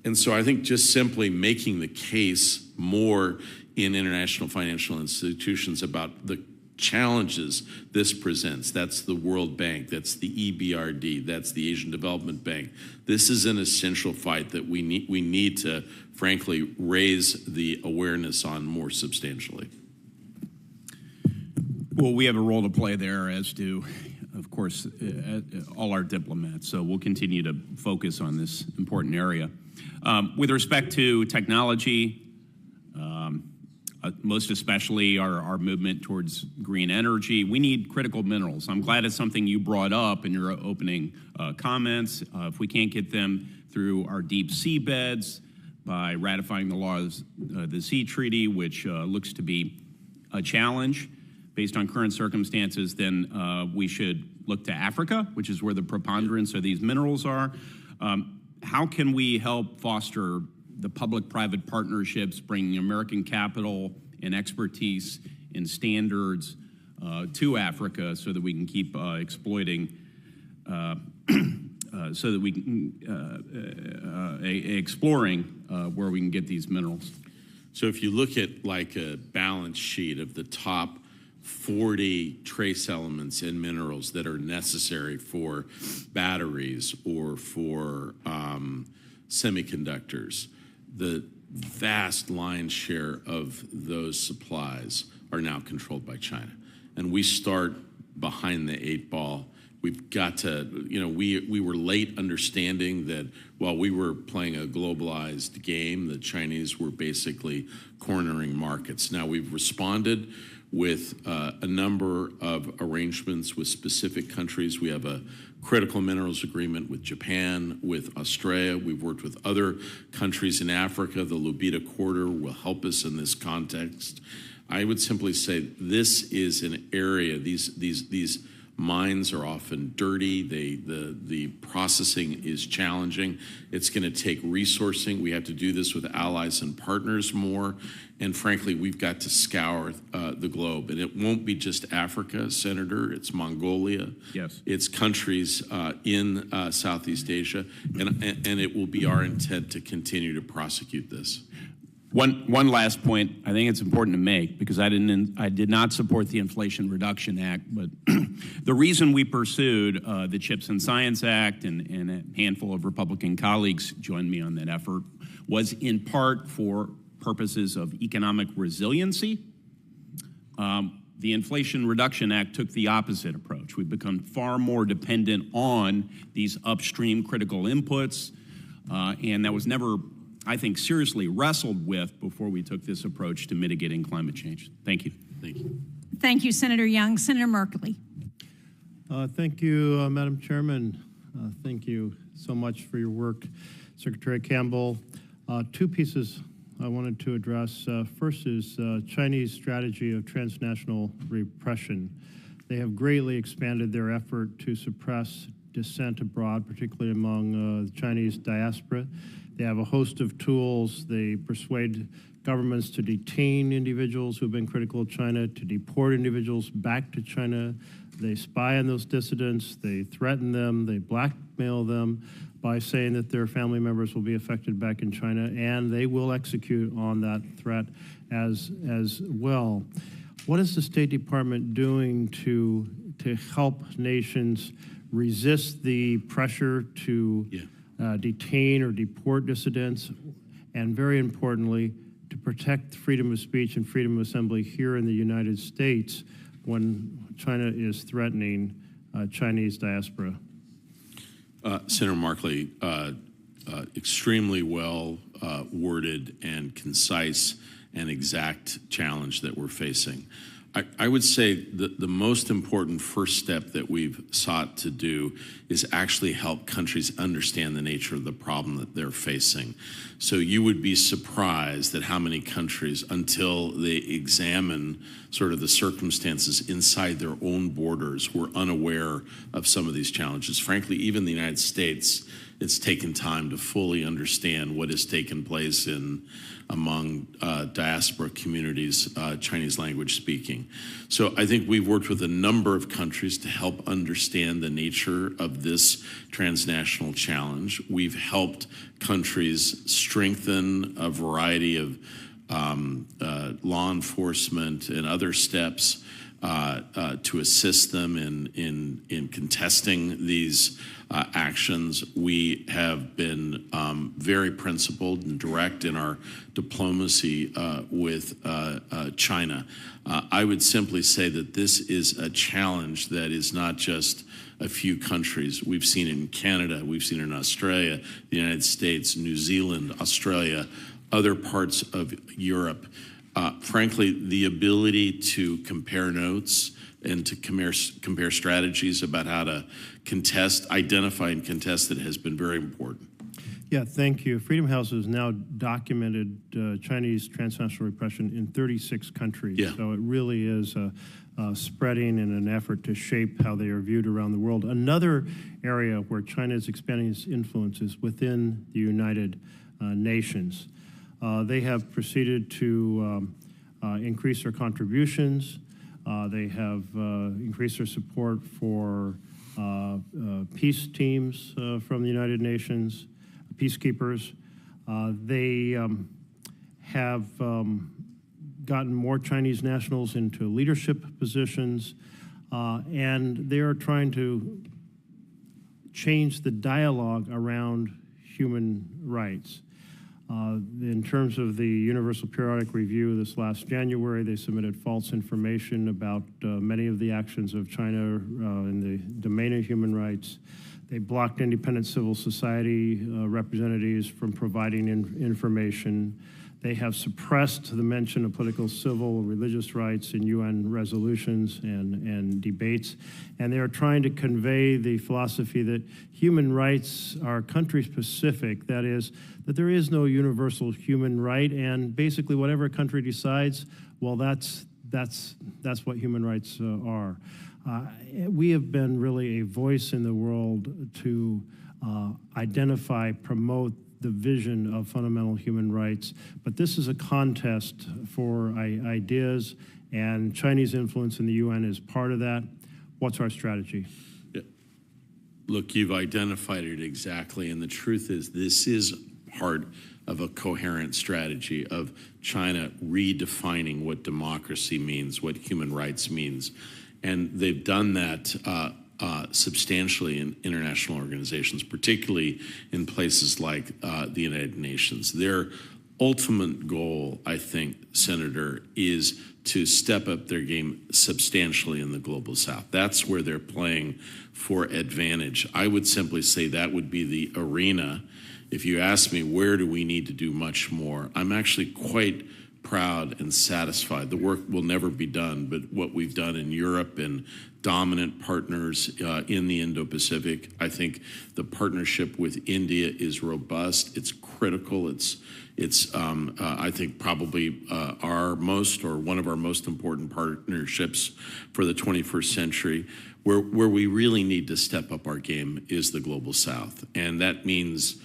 And so I think just simply making the case more in international financial institutions about the challenges this presents. That's the World Bank, that's the EBRD, that's the Asian Development Bank. This is an essential fight that we need to, frankly, raise the awareness on more substantially. Well, we have a role to play there, as do, of course, all our diplomats. So we'll continue to focus on this important area. With respect to technology, most especially our movement towards green energy, we need critical minerals. I'm glad it's something you brought up in your opening comments. If we can't get them through our deep sea beds by ratifying the laws, the Sea Treaty, which looks to be a challenge based on current circumstances, then we should look to Africa, which is where the preponderance of these minerals are. How can we help foster the public-private partnerships, bringing American capital and expertise and standards to Africa so that we can keep exploiting, so that we can exploring where we can get these minerals? So if you look at like a balance sheet of the top 40 trace elements and minerals that are necessary for batteries or for semiconductors, the vast lion's share of those supplies are now controlled by China. And we start behind the 8 ball. We've got to, we were late understanding that while we were playing a globalized game, the Chinese were basically cornering markets. Now we've responded with a number of arrangements with specific countries. We have a critical minerals agreement with Japan, with Australia. We've worked with other countries in Africa. The Lubita Corridor will help us in this context. I would simply say this is an area, these mines are often dirty. The processing is challenging. It's going to take resourcing. We have to do this with allies and partners more. And frankly, we've got to scour the globe. And it won't be just Africa, Senator. It's Mongolia. Yes. It's countries in Southeast Asia. And it will be our intent to continue to prosecute this. One last point I think it's important to make, because I did not support the Inflation Reduction Act, but the reason we pursued the CHIPS and Science Act, and a handful of Republican colleagues joined me on that effort, was in part for purposes of economic resiliency. The Inflation Reduction Act took the opposite approach. We've become far more dependent on these upstream critical inputs, and that was never, I think, seriously wrestled with before we took this approach to mitigating climate change. Thank you. Thank you. Thank you, Senator Young. Senator Merkley. Thank you, Madam Chairman. Thank you so much for your work, Secretary Campbell. 2 pieces I wanted to address. First is Chinese strategy of transnational repression. They have greatly expanded their effort to suppress dissent abroad, particularly among the Chinese diaspora. They have a host of tools. They persuade governments to detain individuals who have been critical of China, to deport individuals back to China. They spy on those dissidents. They threaten them. They blackmail them by saying that their family members will be affected back in China, and they will execute on that threat as well. What is the State Department doing to help nations resist the pressure to detain or deport dissidents, and very importantly, to protect freedom of speech and freedom of assembly here in the United States when China is threatening Chinese diaspora? Senator Markley, extremely well worded and concise and exact challenge that we're facing. I would say that the most important first step that we've sought to do is actually help countries understand the nature of the problem that they're facing. So you would be surprised at how many countries, until they examine sort of the circumstances inside their own borders, were unaware of some of these challenges. Frankly, even the United States, it's taken time to fully understand what has taken place among diaspora communities, Chinese language speaking. So I think we've worked with a number of countries to help understand the nature of this transnational challenge. We've helped countries strengthen a variety of law enforcement and other steps to assist them in contesting these actions. We have been very principled and direct in our diplomacy with China. I would simply say that this is a challenge that is not just a few countries. We've seen it in Canada, we've seen it in Australia, the United States, New Zealand, Australia, other parts of Europe. Frankly, the ability to compare notes and to compare strategies about how to identify and contest it has been very important. Yeah, thank you. Freedom House has now documented Chinese transnational repression in 36 countries. Yeah. So it really is spreading in an effort to shape how they are viewed around the world. Another area where China is expanding its influence is within the United Nations. They have proceeded to increase their contributions. They have increased their support for peace teams from the United Nations, peacekeepers. They have gotten more Chinese nationals into leadership positions, and they are trying to change the dialogue around human rights. In terms of the Universal Periodic Review this last January, they submitted false information about many of the actions of China in the domain of human rights. They blocked independent civil society representatives from providing information. They have suppressed the mention of political, civil, religious rights in UN resolutions and debates. And they are trying to convey the philosophy that human rights are country-specific, that is, that there is no universal human right, and basically whatever a country decides, well, that's what human rights are. We have been really a voice in the world to identify, promote the vision of fundamental human rights, but this is a contest for ideas, and Chinese influence in the UN is part of that. What's our strategy? Yeah. Look, you've identified it exactly, and the truth is this is part of a coherent strategy of China redefining what democracy means, what human rights means, and they've done that substantially in international organizations, particularly in places like the United Nations. Their ultimate goal, I think, Senator, is to step up their game substantially in the global south. That's where they're playing for advantage. I would simply say that would be the arena. If you ask me, where do we need to do much more? I'm actually quite proud and satisfied. The work will never be done, but what we've done in Europe and dominant partners in the Indo-Pacific, I think the partnership with India is robust. It's critical. It's I think probably our most or one of our most important partnerships for the 21st century. Where we really need to step up our game is the global south, and that means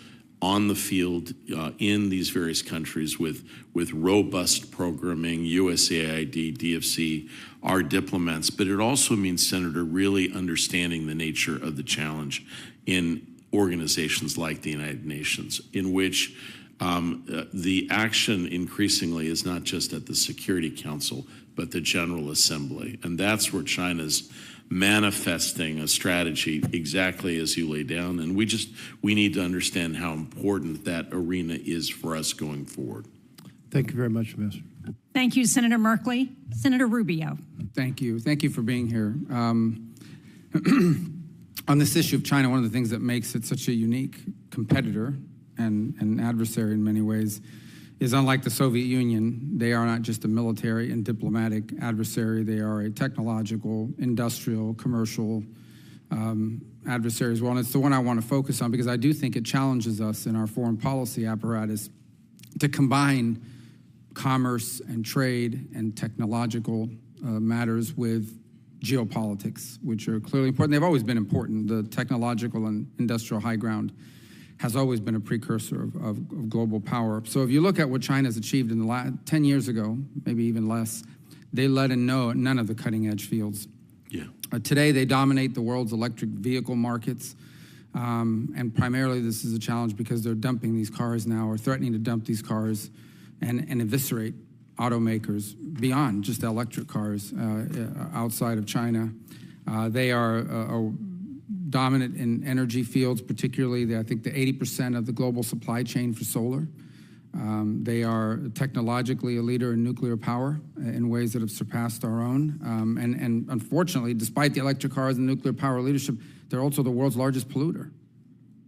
on the field in these various countries with robust programming, USAID, DFC, our diplomats, but it also means, Senator, really understanding the nature of the challenge in organizations like the United Nations, in which the action increasingly is not just at the Security Council, but the General Assembly. And that's where China's manifesting a strategy exactly as you lay down. And we need to understand how important that arena is for us going forward. Thank you very much, Ambassador. Thank you, Senator Merkley. Senator Rubio. Thank you. Thank you for being here. On this issue of China, one of the things that makes it such a unique competitor and an adversary in many ways is, unlike the Soviet Union, they are not just a military and diplomatic adversary. They are a technological, industrial, commercial adversary as well. And it's the one I want to focus on because I do think it challenges us in our foreign policy apparatus to combine commerce and trade and technological matters with geopolitics, which are clearly important. They've always been important. The technological and industrial high ground has always been a precursor of global power. So if you look at what China's achieved in the last 10 years ago, maybe even less, they led in none of the cutting edge fields. Yeah. Today, they dominate the world's electric vehicle markets. And primarily, this is a challenge because they're dumping these cars now or threatening to dump these cars and eviscerate automakers beyond just electric cars outside of China. They are dominant in energy fields, particularly I think the 80% of the global supply chain for solar. They are technologically a leader in nuclear power in ways that have surpassed our own. And unfortunately, despite the electric cars and nuclear power leadership, they're also the world's largest polluter.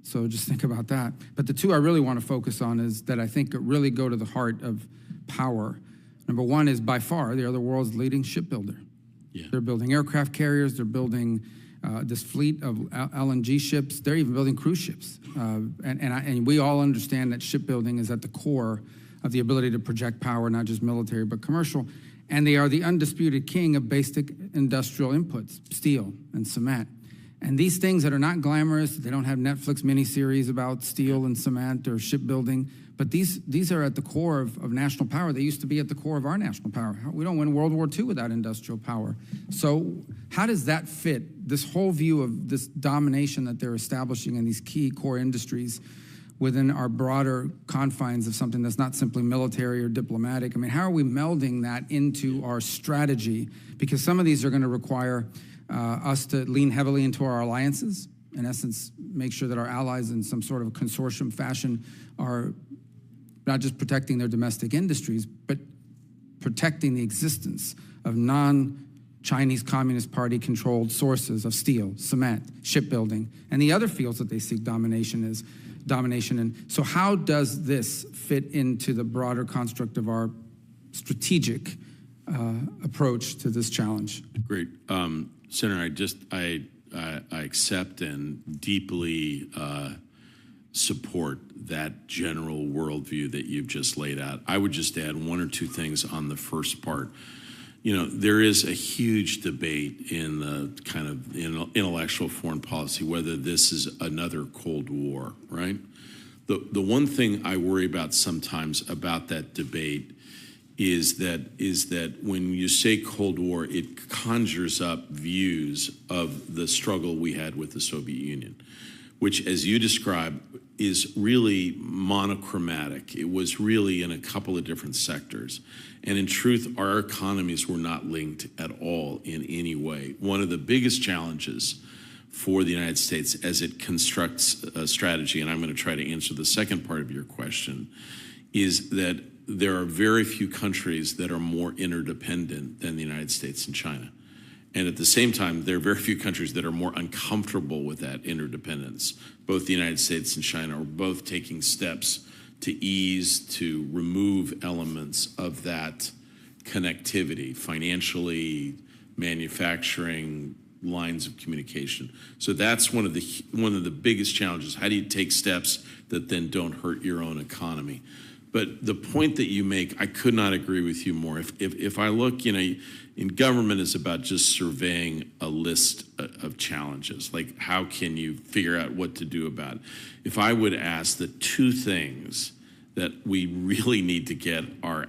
So just think about that. But the two I really want to focus on is that I think really go to the heart of power. Number one is by far, they're the world's leading shipbuilder. Yeah. They're building aircraft carriers. They're building this fleet of LNG ships. They're even building cruise ships. And we all understand that shipbuilding is at the core of the ability to project power, not just military, but commercial. And they are the undisputed king of basic industrial inputs, steel and cement. And these things that are not glamorous, they don't have Netflix miniseries about steel and cement or shipbuilding, but these are at the core of national power. They used to be at the core of our national power. We don't win World War II without industrial power. So how does that fit, this whole view of this domination that they're establishing in these key core industries within our broader confines of something that's not simply military or diplomatic? I mean, how are we melding that into our strategy? Because some of these are going to require us to lean heavily into our alliances, in essence, make sure that our allies in some sort of a consortium fashion are not just protecting their domestic industries, but protecting the existence of non-Chinese Communist Party-controlled sources of steel, cement, shipbuilding, and the other fields that they seek domination in. So how does this fit into the broader construct of our strategic approach to this challenge? Great. Senator, I accept and deeply support that general worldview that you've just laid out. I would just add one or two things on the first part. You know, there is a huge debate in the kind of intellectual foreign policy whether this is another Cold War, right? The one thing I worry about sometimes about that debate is that when you say Cold War, it conjures up views of the struggle we had with the Soviet Union, which, as you described, is really monochromatic. It was really in a couple of different sectors. And in truth, our economies were not linked at all in any way. One of the biggest challenges for the United States as it constructs a strategy, and I'm going to try to answer the second part of your question, is that there are very few countries that are more interdependent than the United States and China. And at the same time, there are very few countries that are more uncomfortable with that interdependence. Both the United States and China are both taking steps to ease, to remove elements of that connectivity, financially, manufacturing, lines of communication. So that's one of the biggest challenges. How do you take steps that then don't hurt your own economy? But the point that you make, I could not agree with you more. If I look, in government is about just surveying a list of challenges, like how can you figure out what to do about it? If I would ask the two things that we really need to get our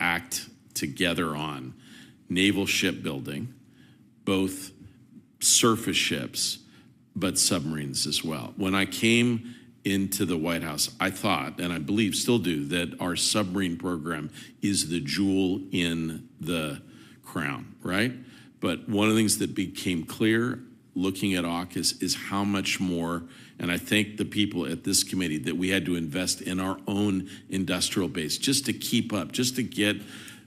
act together on, naval shipbuilding, both surface ships, but submarines as well. When I came into the White House, I thought, and I believe still do, that our submarine program is the jewel in the crown, right? But one of the things that became clear looking at AUKUS is how much more, and I thank the people at this committee, that we had to invest in our own industrial base just to keep up, just to get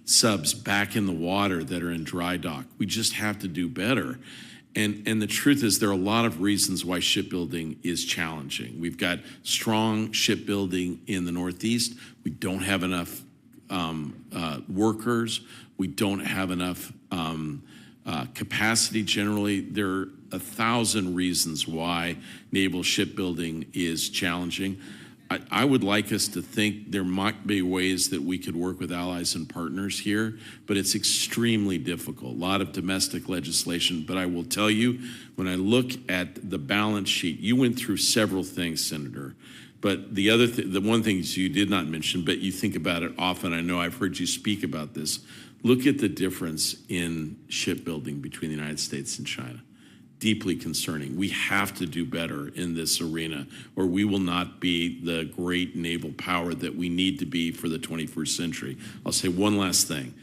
subs back in the water that are in dry dock. We just have to do better. And the truth is there are a lot of reasons why shipbuilding is challenging. We've got strong shipbuilding in the Northeast. We don't have enough workers. We don't have enough capacity generally. There are 1,000 reasons why naval shipbuilding is challenging. I would like us to think there might be ways that we could work with allies and partners here, but it's extremely difficult. A lot of domestic legislation, but I will tell you, when I look at the balance sheet, you went through several things, Senator, but the one thing you did not mention, but you think about it often, I know I've heard you speak about this, look at the difference in shipbuilding between the United States and China. deeply concerning. We have to do better in this arena, or we will not be the great naval power that we need to be for the 21st century. I'll say one last thing.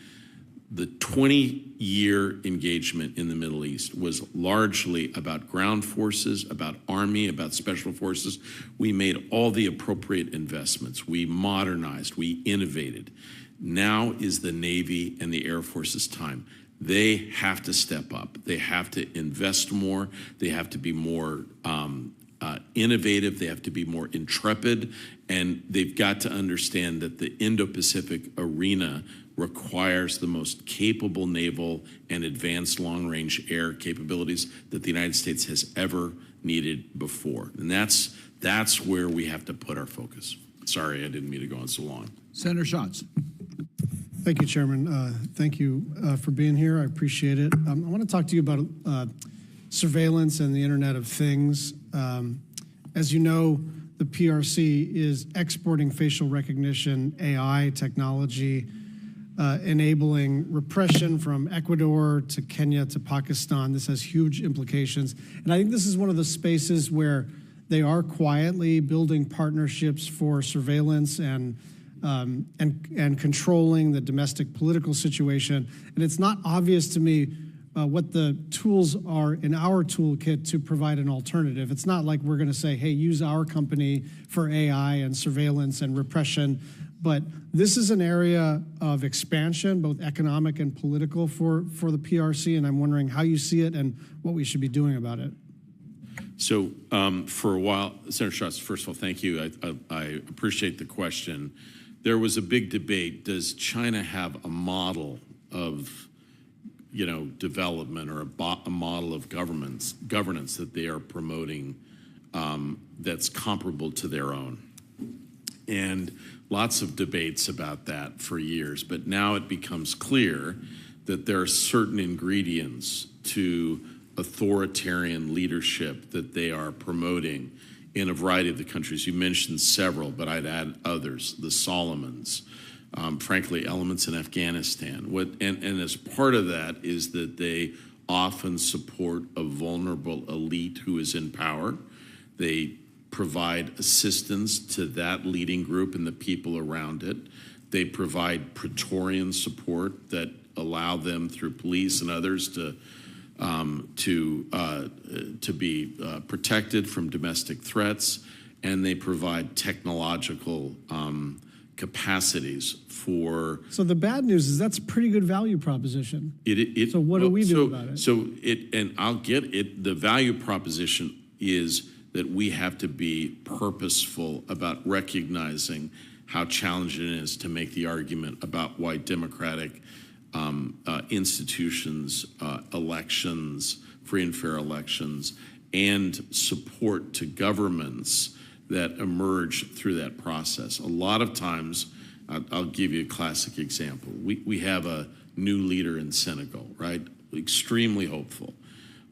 The 20-year engagement in the Middle East was largely about ground forces, about Army, about special forces. We made all the appropriate investments. We modernized, we innovated. Now is the Navy and the Air Force's time. They have to step up. They have to invest more. They have to be more innovative. They have to be more intrepid. And they've got to understand that the Indo-Pacific arena requires the most capable naval and advanced long-range air capabilities that the United States has ever needed before. And that's where we have to put our focus. Sorry, I didn't mean to go on so long. Senator Schatz. Thank you, Chairman. Thank you for being here. I appreciate it. I want to talk to you about surveillance and the Internet of Things. As you know, the PRC is exporting facial recognition AI technology, enabling repression from Ecuador to Kenya to Pakistan. This has huge implications. And I think this is one of the spaces where they are quietly building partnerships for surveillance and controlling the domestic political situation. And it's not obvious to me what the tools are in our toolkit to provide an alternative. It's not like we're going to say, hey, use our company for AI and surveillance and repression. But this is an area of expansion, both economic and political for the PRC. And I'm wondering how you see it and what we should be doing about it. So for a while, Senator Schatz, first of all, thank you. I appreciate the question. There was a big debate. Does China have a model of, development or a model of governance that they are promoting that's comparable to their own? And lots of debates about that for years. But now it becomes clear that there are certain ingredients to authoritarian leadership that they are promoting in a variety of the countries. You mentioned several, but I'd add others, the Solomons, frankly, elements in Afghanistan. And as part of that is that they often support a vulnerable elite who is in power. They provide assistance to that leading group and the people around it. They provide Praetorian support that allow them through police and others to be protected from domestic threats, and they provide technological capacities for. So the bad news is that's a pretty good value proposition. So what do we do about it? And I'll get it. The value proposition is that we have to be purposeful about recognizing how challenging it is to make the argument about why democratic institutions, elections, free and fair elections, and support to governments that emerge through that process. A lot of times, I'll give you a classic example. We have a new leader in Senegal, right? Extremely hopeful.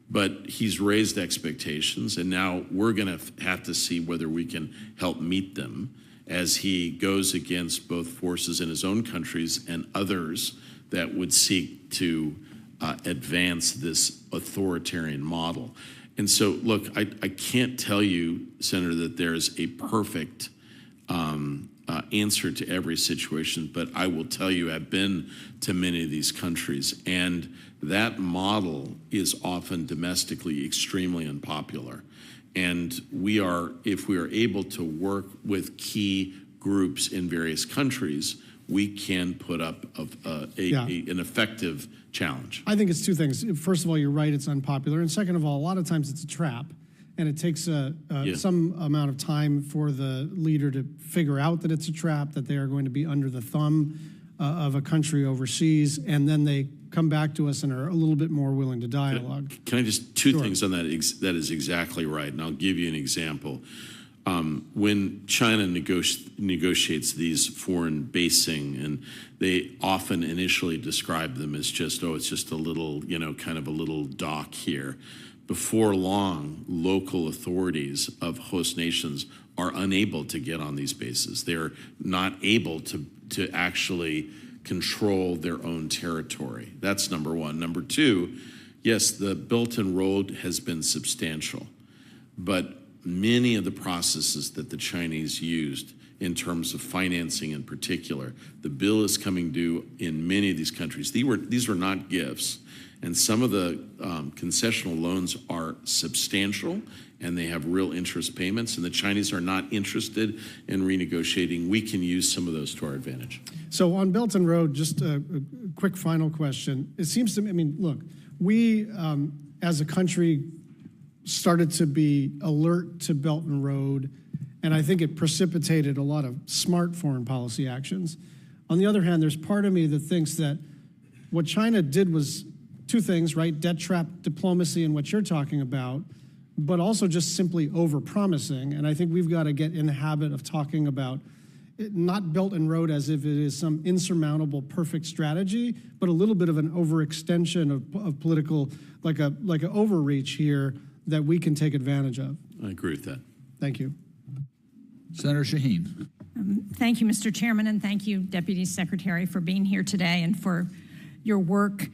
But he's raised expectations, and now we're going to have to see whether we can help meet them as he goes against both forces in his own countries and others that would seek to advance this authoritarian model. And so, look, I can't tell you, Senator, that there's a perfect answer to every situation, but I will tell you I've been to many of these countries, and that model is often domestically extremely unpopular. And if we are able to work with key groups in various countries, we can put up an effective challenge. I think it's two things. First of all, you're right, it's unpopular. And second of all, a lot of times it's a trap. And it takes some amount of time for the leader to figure out that it's a trap, that they are going to be under the thumb of a country overseas. And then they come back to us and are a little bit more willing to dialogue. Can I just, two things on that? That is exactly right. And I'll give you an example. When China negotiates these foreign basing, and they often initially describe them as just, it's just a little, kind of a little dock here. Before long, local authorities of host nations are unable to get on these bases. They're not able to actually control their own territory. That's number one. Number two, Yes, the Belt and Road has been substantial, but many of the processes that the Chinese used in terms of financing in particular, the bill is coming due in many of these countries. These were not gifts, and some of the concessional loans are substantial, and they have real interest payments, and the Chinese are not interested in renegotiating. We can use some of those to our advantage. So on Belt and Road, just a quick final question. It seems to me, I mean, look, we as a country started to be alert to Belt and Road, and I think it precipitated a lot of smart foreign policy actions. On the other hand, there's part of me that thinks that what China did was two things, right? Debt trap diplomacy and what you're talking about, but also just simply overpromising. And I think we've got to get in the habit of talking about it, not Belt and Road as if it is some insurmountable perfect strategy, but a little bit of an overextension of political, like an overreach here that we can take advantage of. I agree with that. Thank you. Senator Shaheen. Thank you, Mr. Chairman, and thank you, Deputy Secretary, for being here today and for your work.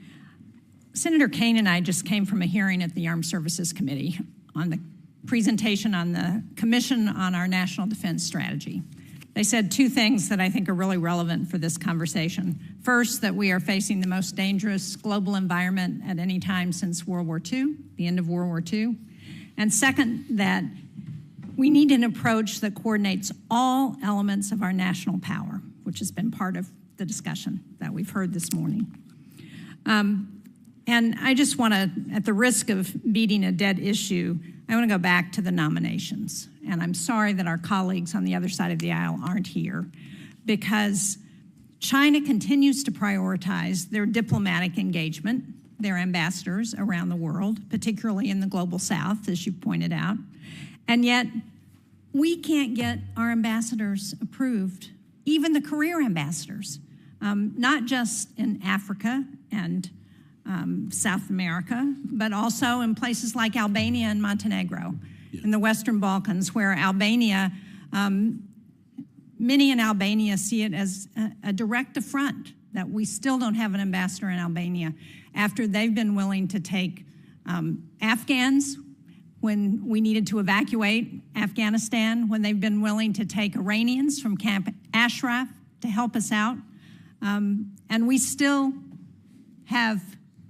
Senator Kaine and I just came from a hearing at the Armed Services Committee on the presentation on the Commission on our National Defense Strategy. They said two things that I think are really relevant for this conversation. First, that we are facing the most dangerous global environment at any time since World War II, the end of World War II. And second, that we need an approach that coordinates all elements of our national power, which has been part of the discussion that we've heard this morning. And I just want to, at the risk of beating a dead issue, I want to go back to the nominations. And I'm sorry that our colleagues on the other side of the aisle aren't here, because China continues to prioritize their diplomatic engagement, their ambassadors around the world, particularly in the global south, as you pointed out. And yet, we can't get our ambassadors approved, even the career ambassadors, not just in Africa and South America, but also in places like Albania and Montenegro, in the Western Balkans, where Albania, many in Albania see it as a direct affront that we still don't have an ambassador in Albania after they've been willing to take Afghans when we needed to evacuate Afghanistan, when they've been willing to take Iranians from Camp Ashraf to help us out. And we still have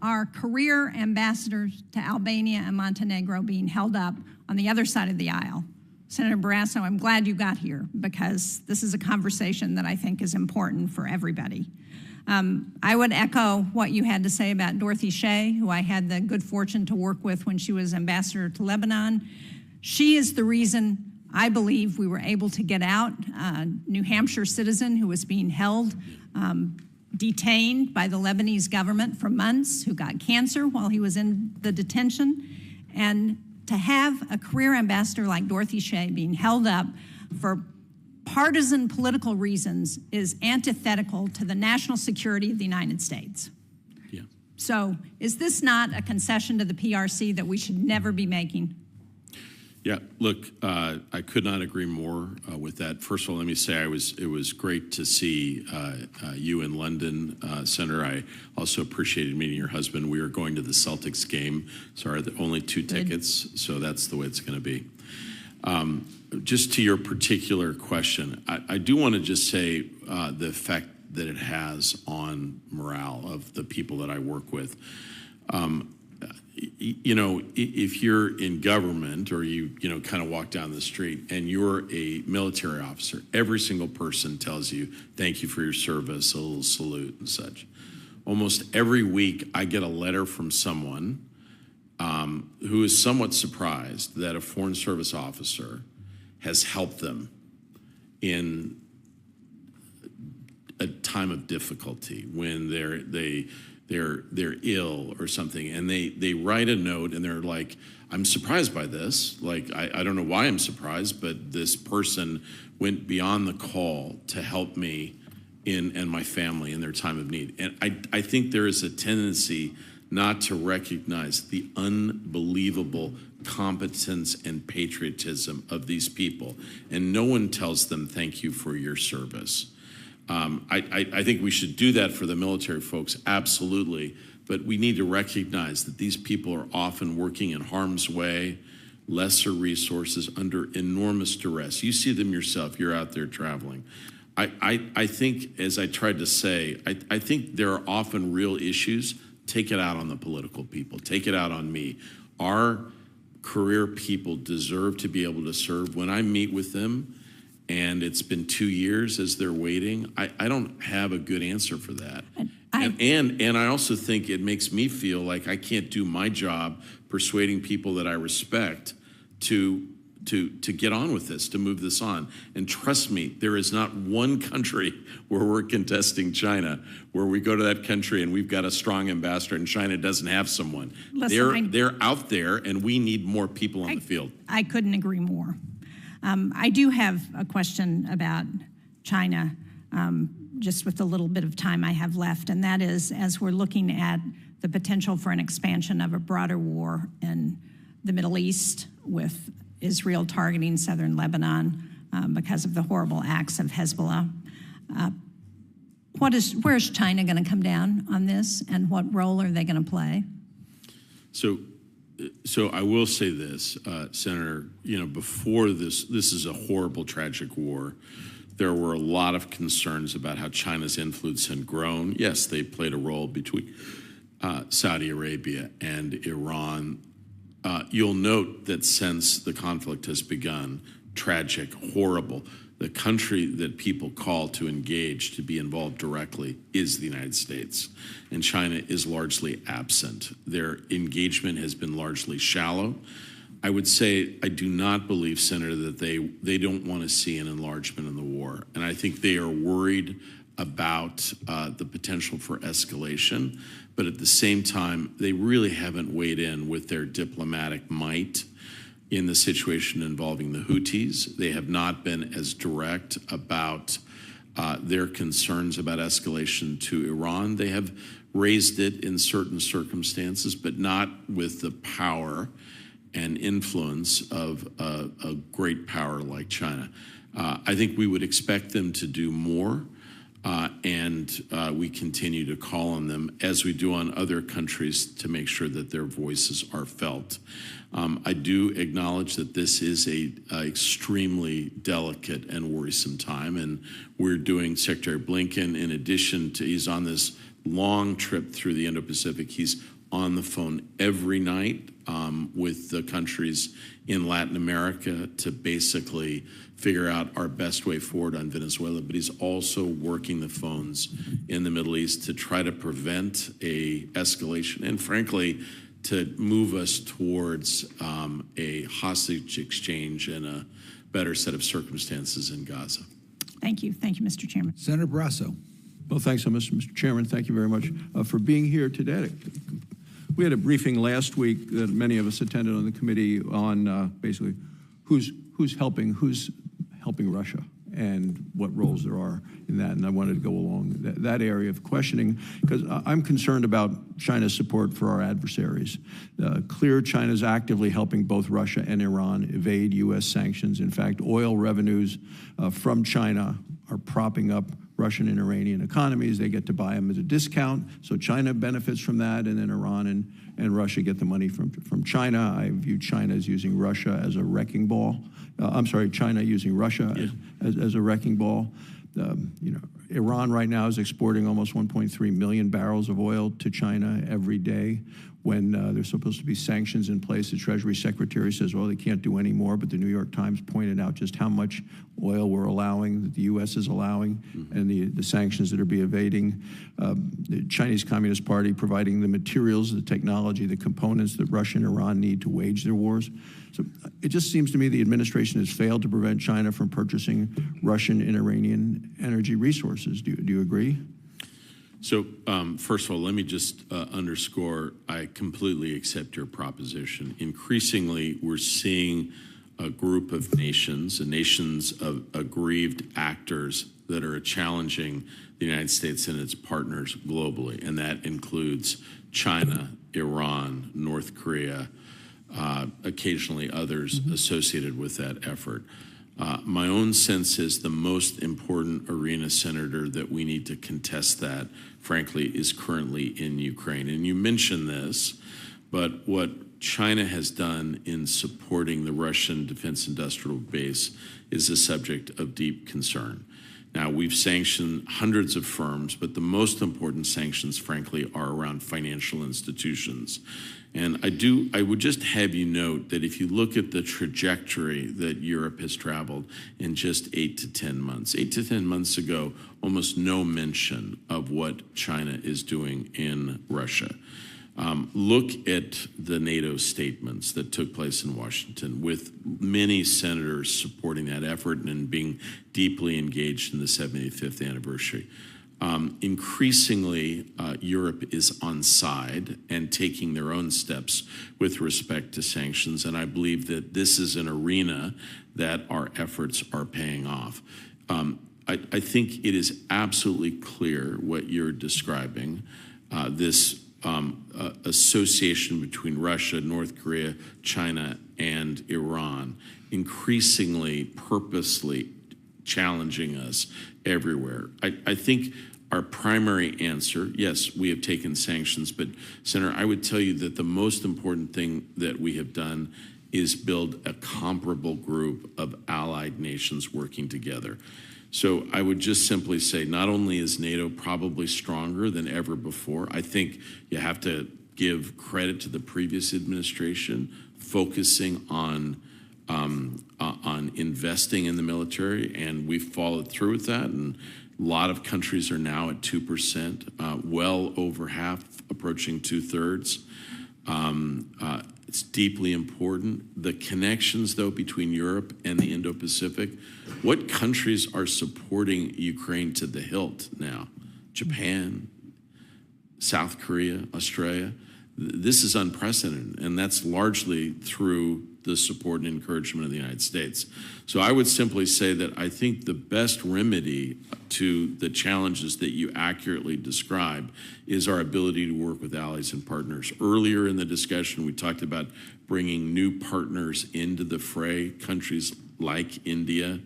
our career ambassadors to Albania and Montenegro being held up on the other side of the aisle. Senator Barrasso, I'm glad you got here, because this is a conversation that I think is important for everybody. I would echo what you had to say about Dorothy Shea, who I had the good fortune to work with when she was ambassador to Lebanon. She is the reason I believe we were able to get out a New Hampshire citizen who was being held, detained by the Lebanese government for months, who got cancer while he was in the detention. And to have a career ambassador like Dorothy Shea being held up for partisan political reasons is antithetical to the national security of the United States. Yeah. So is this not a concession to the PRC that we should never be making? Yeah, look, I could not agree more with that. First of all, let me say it was great to see you in London, Senator. I also appreciated meeting your husband. We are going to the Celtics game. Sorry, only 2 tickets, so that's the way it's going to be. Just to your particular question, I do want to just say the effect that it has on morale of the people that I work with. You know, if you're in government or you kind of walk down the street and you're a military officer, every single person tells you, thank you for your service, a little salute and such. Almost every week I get a letter from someone who is somewhat surprised that a Foreign Service officer has helped them in a time of difficulty when they're ill or something, and they write a note and they're like, I'm surprised by this. Like, I don't know why I'm surprised, but this person went beyond the call to help me and my family in their time of need. And I think there is a tendency not to recognize the unbelievable competence and patriotism of these people. And no one tells them thank you for your service. I think we should do that for the military folks, absolutely. but we need to recognize that these people are often working in harm's way, lesser resources, under enormous duress. You see them yourself. You're out there traveling. I think, as I tried to say, I think there are often real issues. Take it out on the political people. Take it out on me. Our career people deserve to be able to serve. When I meet with them, and it's been 2 years as they're waiting, I don't have a good answer for that. And I also think it makes me feel like I can't do my job persuading people that I respect to get on with this, to move this on. And trust me, there is not one country where we're contesting China, where we go to that country and we've got a strong ambassador and China doesn't have someone. Listen, they're out there, and we need more people on the field. I couldn't agree more. I do have a question about China, just with the little bit of time I have left, and that is, as we're looking at the potential for an expansion of a broader war in the Middle East, with Israel targeting southern Lebanon because of the horrible acts of Hezbollah. Where's China going to come down on this, and what role are they going to play? So I will say this, Senator, before this is a horrible, tragic war. There were a lot of concerns about how China's influence had grown. Yes, they played a role between Saudi Arabia and Iran. You'll note that since the conflict has begun, tragic, horrible, the country that people call to engage, to be involved directly, is the United States. And China is largely absent. Their engagement has been largely shallow. I would say I do not believe, Senator, that they don't want to see an enlargement in the war. And I think they are worried about the potential for escalation. But at the same time, they really haven't weighed in with their diplomatic might in the situation involving the Houthis. They have not been as direct about their concerns about escalation to Iran. They have raised it in certain circumstances, but not with the power and influence of a great power like China. I think we would expect them to do more, and we continue to call on them, as we do on other countries, to make sure that their voices are felt. I do acknowledge that this is a extremely delicate and worrisome time, and we're doing, Secretary Blinken, in addition to, he's on this long trip through the Indo-Pacific, he's on the phone every night with the countries in Latin America to basically figure out our best way forward on Venezuela, but he's also working the phones in the Middle East to try to prevent a escalation and, frankly, to move us towards a hostage exchange and a better set of circumstances in Gaza. Thank you. Thank you, Mr. Chairman. Senator Barrasso. Well, thanks so much, Mr. Chairman. Thank you very much for being here today. We had a briefing last week that many of us attended on the committee on basically who's helping Russia and what roles there are in that. And I wanted to go along that area of questioning because I'm concerned about China's support for our adversaries. Clear China's actively helping both Russia and Iran evade U.S. sanctions. In fact, oil revenues from China are propping up Russian and Iranian economies. They get to buy them at a discount, so China benefits from that, and then Iran and Russia get the money from China. I view China as using Russia as a wrecking ball. China using Russia as a wrecking ball. Iran right now is exporting almost 1.3 million barrels of oil to China every day. When there's supposed to be sanctions in place, the Treasury Secretary says, well, they can't do any more, but the New York Times pointed out just how much oil we're allowing, that the U.S. is allowing, and the sanctions that are being evading. The Chinese Communist Party providing the materials, the technology, the components that Russia and Iran need to wage their wars. So it just seems to me the administration has failed to prevent China from purchasing Russian and Iranian energy resources. Do you agree? So first of all, let me just underscore, I completely accept your proposition. Increasingly, we're seeing a group of nations of aggrieved actors that are challenging the United States and its partners globally, and that includes China, Iran, North Korea, occasionally others associated with that effort. My own sense is the most important arena, Senator, that we need to contest that, frankly, is currently in Ukraine. And you mentioned this, but what China has done in supporting the Russian defense industrial base is a subject of deep concern. Now, we've sanctioned hundreds of firms, but the most important sanctions, frankly, are around financial institutions. And I would just have you note that if you look at the trajectory that Europe has traveled in just 8 to 10 months, 8 to 10 months ago, almost no mention of what China is doing in Russia. Look at the NATO statements that took place in Washington, with many senators supporting that effort and being deeply engaged in the 75th anniversary. Increasingly, Europe is on side and taking their own steps with respect to sanctions, and I believe that this is an arena that our efforts are paying off. I think it is absolutely clear what you're describing, this association between Russia, North Korea, China, and Iran, increasingly purposely challenging us everywhere. I think our primary answer, yes, we have taken sanctions, but Senator, I would tell you that the most important thing that we have done is build a comparable group of allied nations working together. So I would just simply say, not only is NATO probably stronger than ever before, I think you have to give credit to the previous administration focusing on investing in the military, and we've followed through with that. And a lot of countries are now at 2%, well over half, approaching 2/3. It's deeply important. The connections, though, between Europe and the Indo-Pacific, what countries are supporting Ukraine to the hilt now? Japan, South Korea, Australia. This is unprecedented, and that's largely through the support and encouragement of the United States. So I would simply say that I think the best remedy to the challenges that you accurately describe is our ability to work with allies and partners. Earlier in the discussion, we talked about bringing new partners into the fray, countries like India,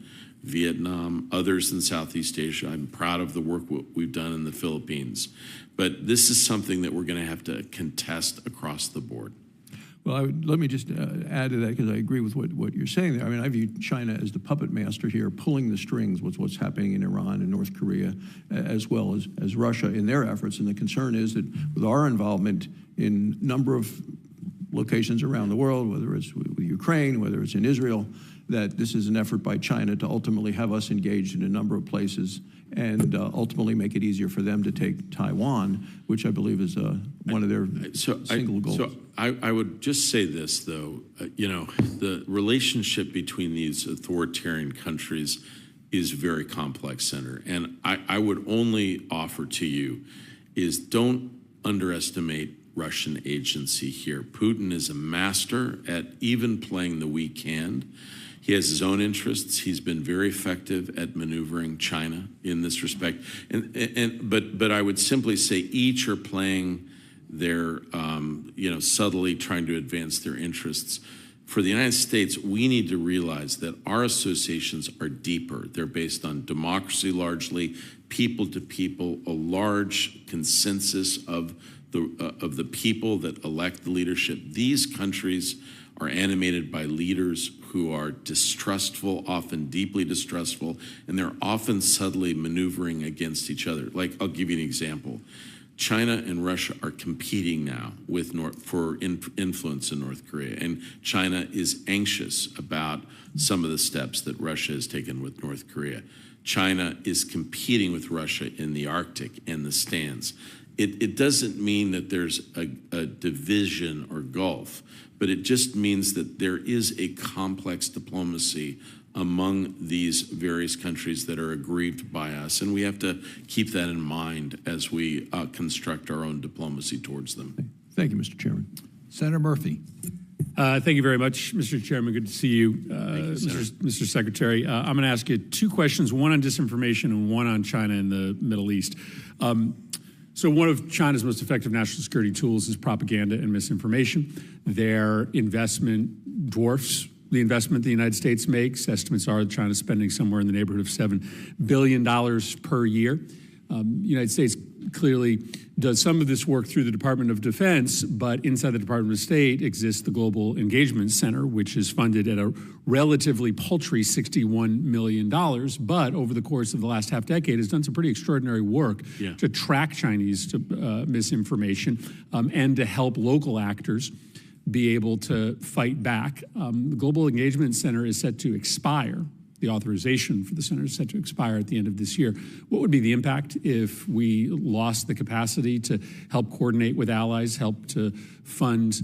Vietnam, others in Southeast Asia. I'm proud of the work we've done in the Philippines. But this is something that we're going to have to contest across the board. Well, let me just add to that, because I agree with what you're saying there. I mean, I view China as the puppet master here, pulling the strings with what's happening in Iran and North Korea, as well as Russia in their efforts. And the concern is that with our involvement in a number of locations around the world, whether it's with Ukraine, whether it's in Israel, that this is an effort by China to ultimately have us engaged in a number of places and ultimately make it easier for them to take Taiwan, which I believe is one of their single goals. So I would just say this, though. The relationship between these authoritarian countries is very complex, Senator. And I would only offer to you is don't underestimate Russian agency here. Putin is a master at even playing the weak hand. He has his own interests. He's been very effective at maneuvering China in this respect. But I would simply say each are playing their, subtly trying to advance their interests. For the United States, we need to realize that our associations are deeper. They're based on democracy largely, people to people, a large consensus of the people that elect the leadership. These countries are animated by leaders who are distrustful, often deeply distrustful, and they're often subtly maneuvering against each other. Like, I'll give you an example. China and Russia are competing now for influence in North Korea, and China is anxious about some of the steps that Russia has taken with North Korea. China is competing with Russia in the Arctic and the stands. It doesn't mean that there's a division or gulf, but it just means that there is a complex diplomacy among these various countries that are aggrieved by us, and we have to keep that in mind as we construct our own diplomacy towards them. Thank you, Mr. Chairman. Senator Murphy. Thank you very much, Mr. Chairman. Good to see you, Mr. Secretary. I'm going to ask you two questions, one on disinformation and one on China and the Middle East. So one of China's most effective national security tools is propaganda and misinformation. Their investment dwarfs the investment the United States makes. Estimates are that China's spending somewhere in the neighborhood of $7 billion per year. The United States clearly does some of this work through the Department of Defense, but inside the Department of State exists the Global Engagement Center, which is funded at a relatively paltry $61 million, but over the course of the last half decade has done some pretty extraordinary work to track Chinese misinformation and to help local actors be able to fight back. The Global Engagement Center is set to expire. The authorization for the center is set to expire at the end of this year. What would be the impact if we lost the capacity to help coordinate with allies, help to fund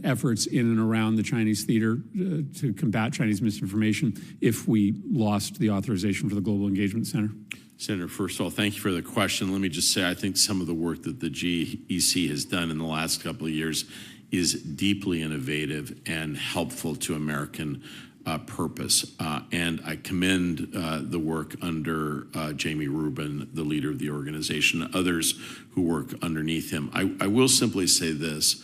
efforts in and around the Chinese theater to combat Chinese misinformation, if we lost the authorization for the Global Engagement Center? Senator, first of all, thank you for the question. Let me just say, I think some of the work that the GEC has done in the last couple of years is deeply innovative and helpful to American purpose. And I commend the work under Jamie Rubin, the leader of the organization, others who work underneath him. I will simply say this.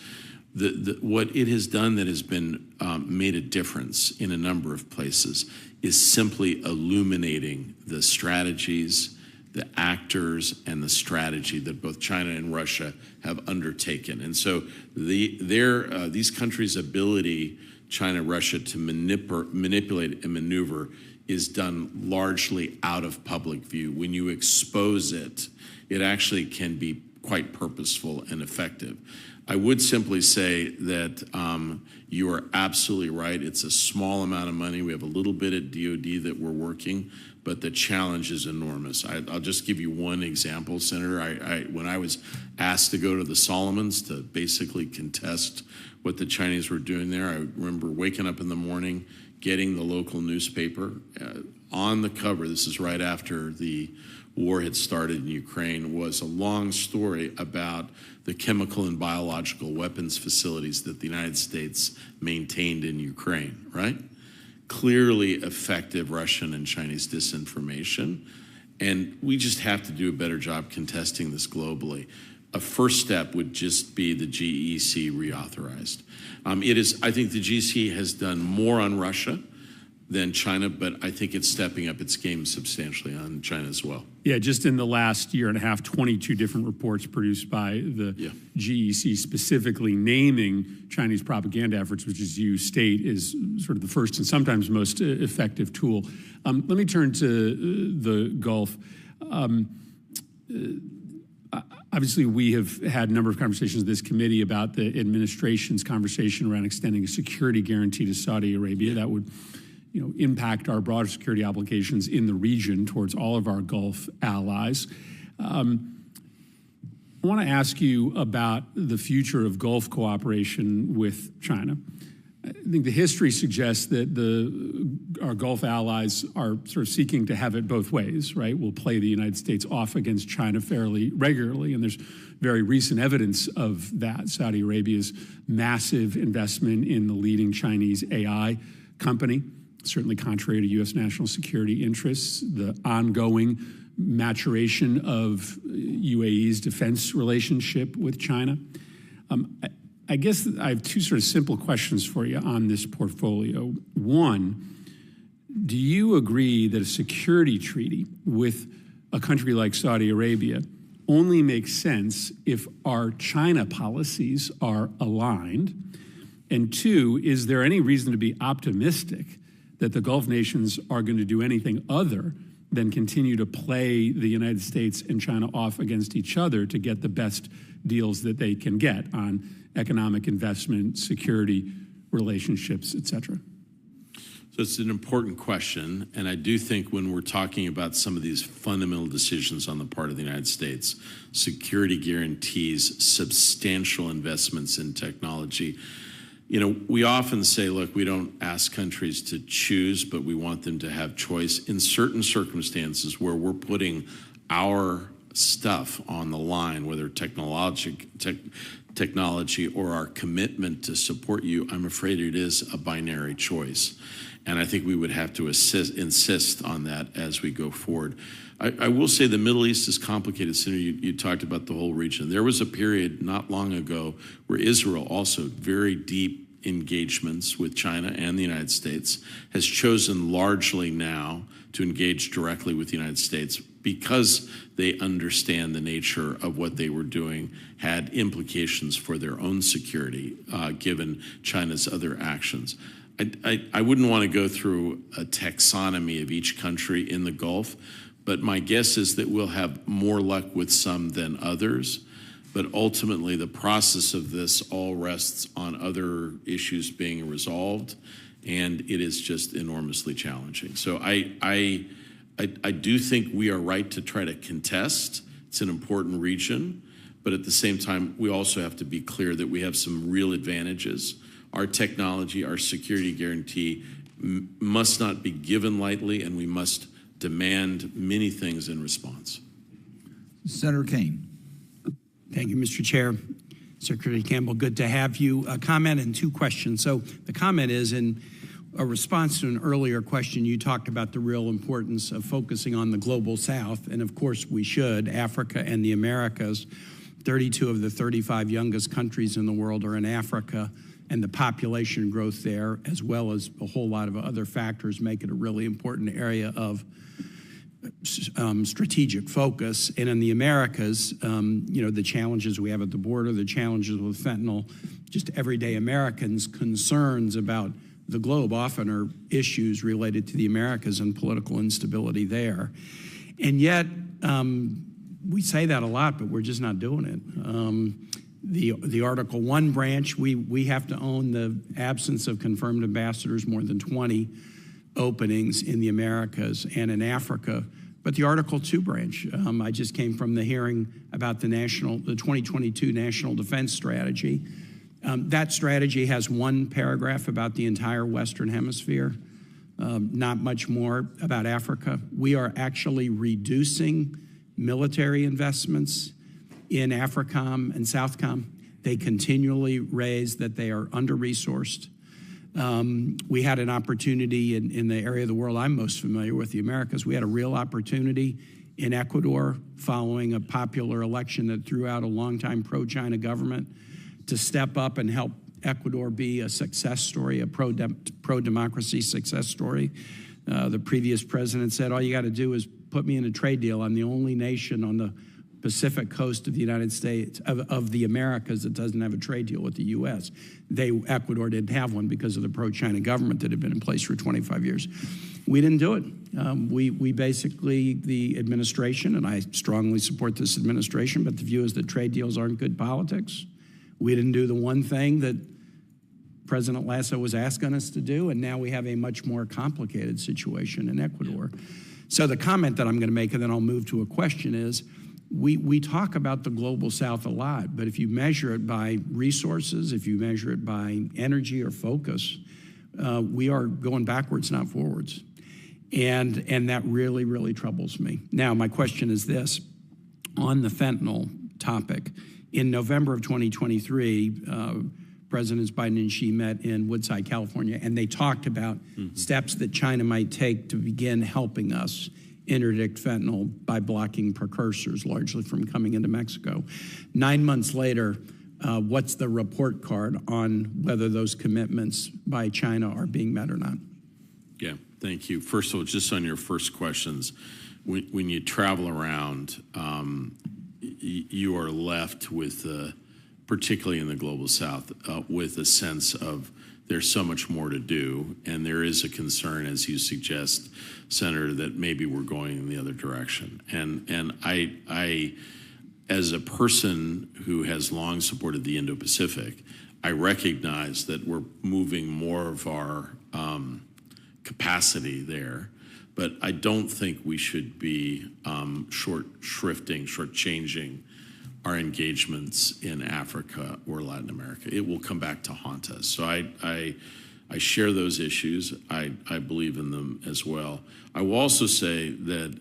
What it has done that has been made a difference in a number of places is simply illuminating the strategies, the actors, and the strategy that both China and Russia have undertaken. And so these countries' ability, China, Russia, to manipulate and maneuver is done largely out of public view. When you expose it, it actually can be quite purposeful and effective. I would simply say that you are absolutely right. It's a small amount of money. We have a little bit at DOD that we're working, but the challenge is enormous. I'll just give you one example, Senator. When I was asked to go to the Solomons to basically contest what the Chinese were doing there, I remember waking up in the morning, getting the local newspaper. On the cover, this is right after the war had started in Ukraine, was a long story about the chemical and biological weapons facilities that the United States maintained in Ukraine, right? Clearly effective Russian and Chinese disinformation. And we just have to do a better job contesting this globally. A first step would just be the GEC reauthorized. I think the GEC has done more on Russia than China, but I think it's stepping up its game substantially on China as well. Yeah, just in the last year and a half, 22 different reports produced by the GEC specifically naming Chinese propaganda efforts, which, as you state, is sort of the first and sometimes most effective tool. Let me turn to the Gulf. Obviously, we have had a number of conversations with this committee about the administration's conversation around extending a security guarantee to Saudi Arabia. That would impact our broader security obligations in the region towards all of our Gulf allies. I want to ask you about the future of Gulf cooperation with China. I think the history suggests that our Gulf allies are sort of seeking to have it both ways, right? We'll play the United States off against China fairly regularly, and there's very recent evidence of that. Saudi Arabia's massive investment in the leading Chinese AI company, certainly contrary to U.S. national security interests, the ongoing maturation of UAE's defense relationship with China. I guess I have two sort of simple questions for you on this portfolio. One, do you agree that a security treaty with a country like Saudi Arabia only makes sense if our China policies are aligned? And two, is there any reason to be optimistic that the Gulf nations are going to do anything other than continue to play the United States and China off against each other to get the best deals that they can get on economic investment, security, relationships, et cetera? So it's an important question, and I do think when we're talking about some of these fundamental decisions on the part of the United States, security guarantees, substantial investments in technology, we often say, look, we don't ask countries to choose, but we want them to have choice in certain circumstances where we're putting our stuff on the line, whether technology or our commitment to support you. I'm afraid it is a binary choice. And I think we would have to insist on that as we go forward. I will say the Middle East is complicated. Senator, you talked about the whole region. There was a period not long ago where Israel also very deep engagements with China and the United States, has chosen largely now to engage directly with the United States because they understand the nature of what they were doing had implications for their own security, given China's other actions. I wouldn't want to go through a taxonomy of each country in the Gulf, but my guess is that we'll have more luck with some than others. But ultimately, the process of this all rests on other issues being resolved, and it is just enormously challenging. So I do think we are right to try to contest. It's an important region, but at the same time, we also have to be clear that we have some real advantages. Our technology, our security guarantee must not be given lightly, and we must demand many things in response. Senator Kane. Thank you, Mr. Chair. Secretary Campbell, good to have you. A comment and two questions. So the comment is in a response to an earlier question, you talked about the real importance of focusing on the global south, and of course we should. Africa and the Americas. 32 of the 35 youngest countries in the world are in Africa, and the population growth there, as well as a whole lot of other factors, make it a really important area of strategic focus. And in the Americas, the challenges we have at the border, the challenges with fentanyl, just everyday Americans' concerns about the globe often are issues related to the Americas and political instability there. And yet, we say that a lot, but we're just not doing it. The Article 1 branch, we have to own the absence of confirmed ambassadors, more than 20 openings in the Americas and in Africa. But the Article 2 branch, I just came from the hearing about the 2022 National Defense Strategy. That strategy has one paragraph about the entire Western Hemisphere, not much more about Africa. We are actually reducing military investments in AFRICOM and SOUTHCOM. They continually raise that they are under-resourced. We had an opportunity in the area of the world I'm most familiar with, the Americas. We had a real opportunity in Ecuador following a popular election that threw out a longtime pro-China government to step up and help Ecuador be a success story, a pro-democracy success story. The previous president said, all you got to do is put me in a trade deal. I'm the only nation on the Pacific coast of the United States, of the Americas, that doesn't have a trade deal with the U.S. Ecuador didn't have one because of the pro-China government that had been in place for 25 years. We didn't do it. We basically, the administration, and I strongly support this administration, but the view is that trade deals aren't good politics. We didn't do the one thing that President Lasso was asking us to do, and now we have a much more complicated situation in Ecuador. So the comment that I'm going to make, and then I'll move to a question, is we talk about the global south a lot, but if you measure it by resources, if you measure it by energy or focus, we are going backwards, not forwards. And that really, really troubles me. Now, my question is this. On the fentanyl topic, in November of 2023, Presidents Biden and Xi met in Woodside, California, and they talked about steps that China might take to begin helping us interdict fentanyl by blocking precursors, largely from coming into Mexico. 9 months later, what's the report card on whether those commitments by China are being met or not? Yeah, thank you. First of all, just on your first questions, when you travel around, you are left with, particularly in the global south, with a sense of there's so much more to do, and there is a concern, as you suggest, Senator, that maybe we're going in the other direction. And I, as a person who has long supported the Indo-Pacific, I recognize that we're moving more of our capacity there, but I don't think we should be shortchanging our engagements in Africa or Latin America. It will come back to haunt us. So I share those issues. I believe in them as well. I will also say that,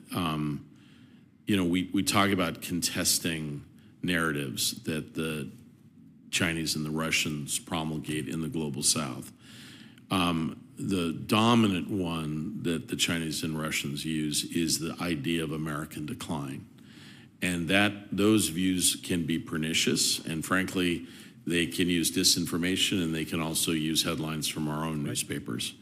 we talk about contesting narratives that the Chinese and the Russians promulgate in the global south. The dominant one that the Chinese and Russians use is the idea of American decline. And those views can be pernicious, and frankly, They can use disinformation, and they can also use headlines from our own newspapers.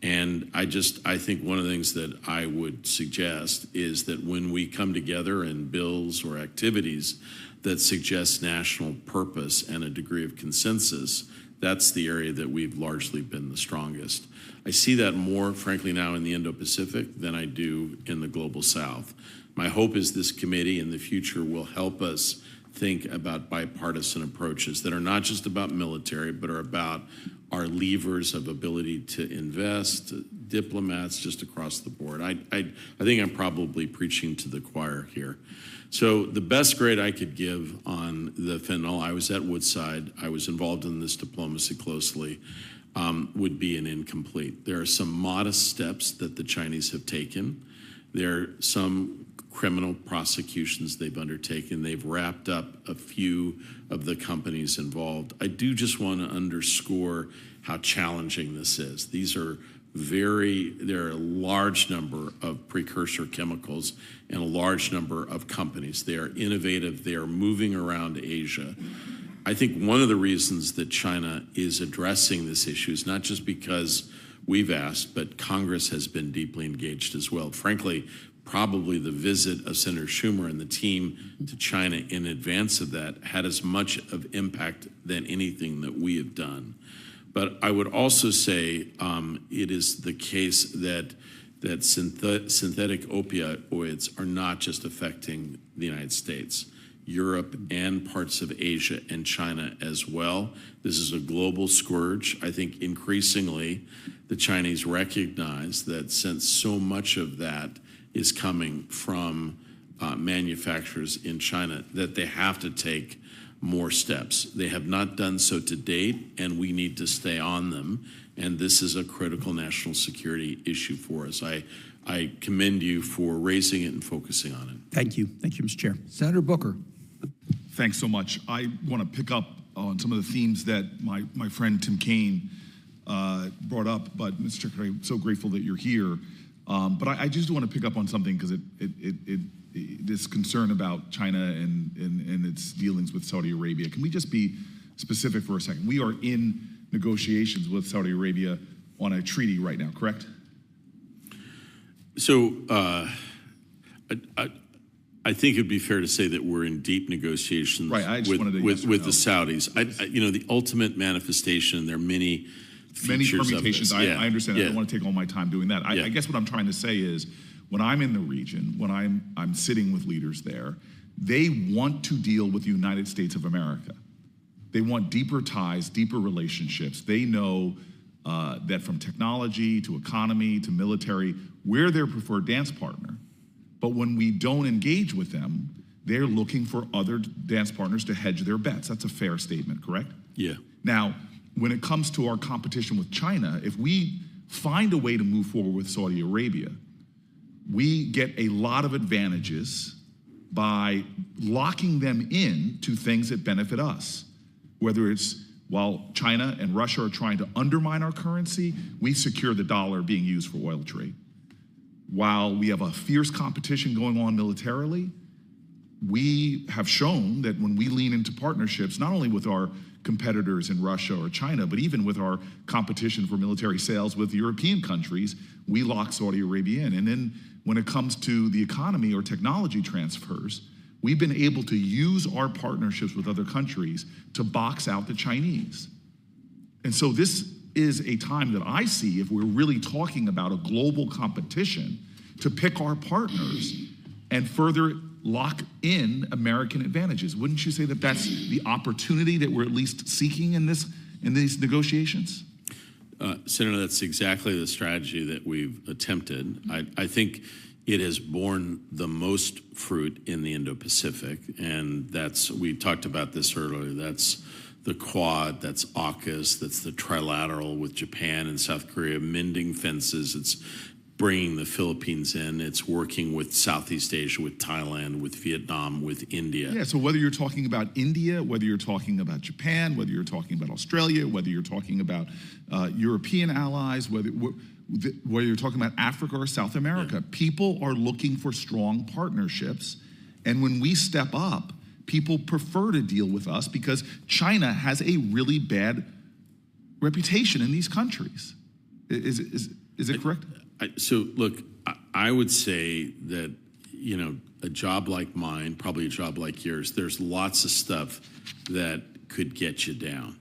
And I think one of the things that I would suggest is that when we come together in bills or activities that suggest national purpose and a degree of consensus, that's the area that we've largely been the strongest. I see that more, frankly, now in the Indo-Pacific than I do in the Global South. My hope is this committee in the future will help us think about bipartisan approaches that are not just about military, but are about our levers of ability to invest, diplomats just across the board. I think I'm probably preaching to the choir here. So the best grade I could give on the fentanyl, I was at Woodside, I was involved in this diplomacy closely, would be an incomplete. There are some modest steps that the Chinese have taken. There are some criminal prosecutions they've undertaken. They've wrapped up a few of the companies involved. I do just want to underscore how challenging this is. There are a large number of precursor chemicals and a large number of companies. They are innovative. They are moving around Asia. I think one of the reasons that China is addressing this issue is not just because we've asked, but Congress has been deeply engaged as well. Frankly, probably the visit of Senator Schumer and the team to China in advance of that had as much of impact than anything that we have done. But I would also say it is the case that synthetic opioids are not just affecting the United States. Europe and parts of Asia and China as well. This is a global scourge. I think increasingly the Chinese recognize that since so much of that is coming from manufacturers in China, that they have to take more steps. They have not done so to date, and we need to stay on them. And this is a critical national security issue for us. I commend you for raising it and focusing on it. Thank you. Thank you, Mr. Chair. Senator Booker. Thanks so much. I want to pick up on some of the themes that my friend Tim Kaine brought up, but Mr. Secretary, I'm so grateful that you're here. But I just want to pick up on something because this concern about China and its dealings with Saudi Arabia. Can we just be specific for a second? We are in negotiations with Saudi Arabia on a treaty right now, correct? So I think it'd be fair to say that we're in deep negotiations right, with the Saudis. The ultimate manifestation, there are many permutations. I understand. Yeah. I don't want to take all my time doing that. I guess what I'm trying to say is when I'm in the region, when I'm sitting with leaders there, they want to deal with the United States of America. They want deeper ties, deeper relationships. They know that from technology to economy to military, we're their preferred dance partner. But when we don't engage with them, they're looking for other dance partners to hedge their bets. That's a fair statement, correct? Yeah. Now, when it comes to our competition with China, if we find a way to move forward with Saudi Arabia, we get a lot of advantages by locking them in to things that benefit us. Whether it's while China and Russia are trying to undermine our currency, we secure the dollar being used for oil trade. While we have a fierce competition going on militarily, we have shown that when we lean into partnerships, not only with our competitors in Russia or China, but even with our competition for military sales with European countries, we lock Saudi Arabia in. And then when it comes to the economy or technology transfers, we've been able to use our partnerships with other countries to box out the Chinese. And so this is a time that I see, if we're really talking about a global competition, to pick our partners and further lock in American advantages. Wouldn't you say that that's the opportunity that we're at least seeking in these negotiations? Senator, that's exactly the strategy that we've attempted. I think it has borne the most fruit in the Indo-Pacific, and we talked about this earlier. That's the Quad, that's AUKUS, that's the trilateral with Japan and South Korea, mending fences. It's bringing the Philippines in. It's working with Southeast Asia, with Thailand, with Vietnam, with India. Yeah, so whether you're talking about India, whether you're talking about Japan, whether you're talking about Australia, whether you're talking about European allies, whether you're talking about Africa or South America, people are looking for strong partnerships. And when we step up, people prefer to deal with us because China has a really bad reputation in these countries. Is it correct? So look, I would say that, you know, a job like mine, probably a job like yours, there's lots of stuff that could get you down.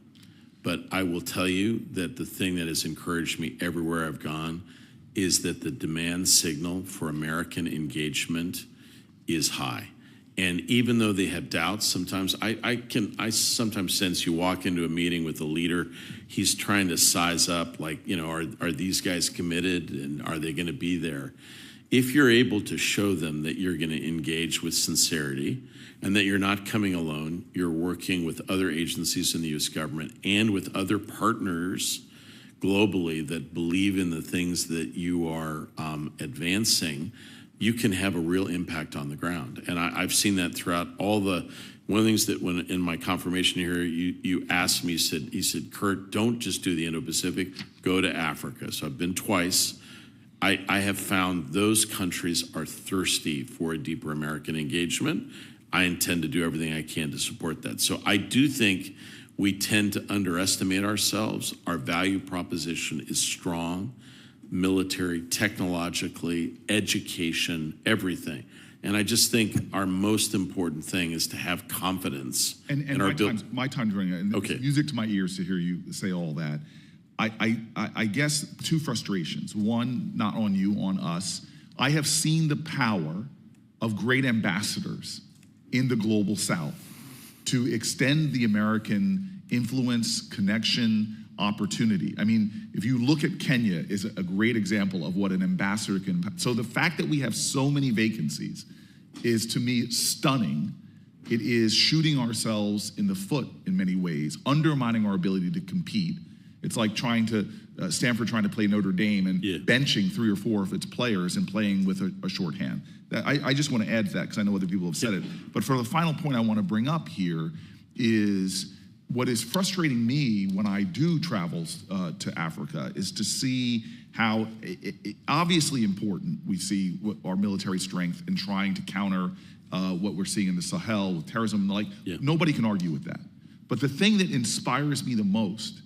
But I will tell you that the thing that has encouraged me everywhere I've gone is that the demand signal for American engagement is high. And even though they have doubts, sometimes I sometimes sense you walk into a meeting with a leader, he's trying to size up, like, you know, are these guys committed and are they going to be there? If you're able to show them that you're going to engage with sincerity and that you're not coming alone, you're working with other agencies in the U.S. government and with other partners globally that believe in the things that you are advancing, you can have a real impact on the ground. And I've seen that throughout one of the things that when in my confirmation here, you asked me, you said, Kurt, don't just do the Indo-Pacific, go to Africa. So I've been twice. I have found those countries are thirsty for a deeper American engagement. I intend to do everything I can to support that. So I do think we tend to underestimate ourselves. Our value proposition is strong, military, technologically, education, everything. And I just think our most important thing is to have confidence. And my time's running out. And okay. It's music to my ears to hear you say all that. I guess two frustrations. One, not on you, on us. I have seen the power of great ambassadors in the global South to extend the American influence, connection, opportunity. I mean, if you look at Kenya is a great example of what an ambassador can. So the fact that we have so many vacancies is, to me, stunning. It is shooting ourselves in the foot in many ways, undermining our ability to compete. It's like Stanford trying to play Notre Dame and benching 3 or 4 of its players and playing with a shorthand. I just want to add to that because I know other people have said it. But for the final point I want to bring up here is what is frustrating me when I do travel to Africa is to see how obviously important we see our military strength in trying to counter what we're seeing in the Sahel with terrorism. Nobody can argue with that. But the thing that inspires me the most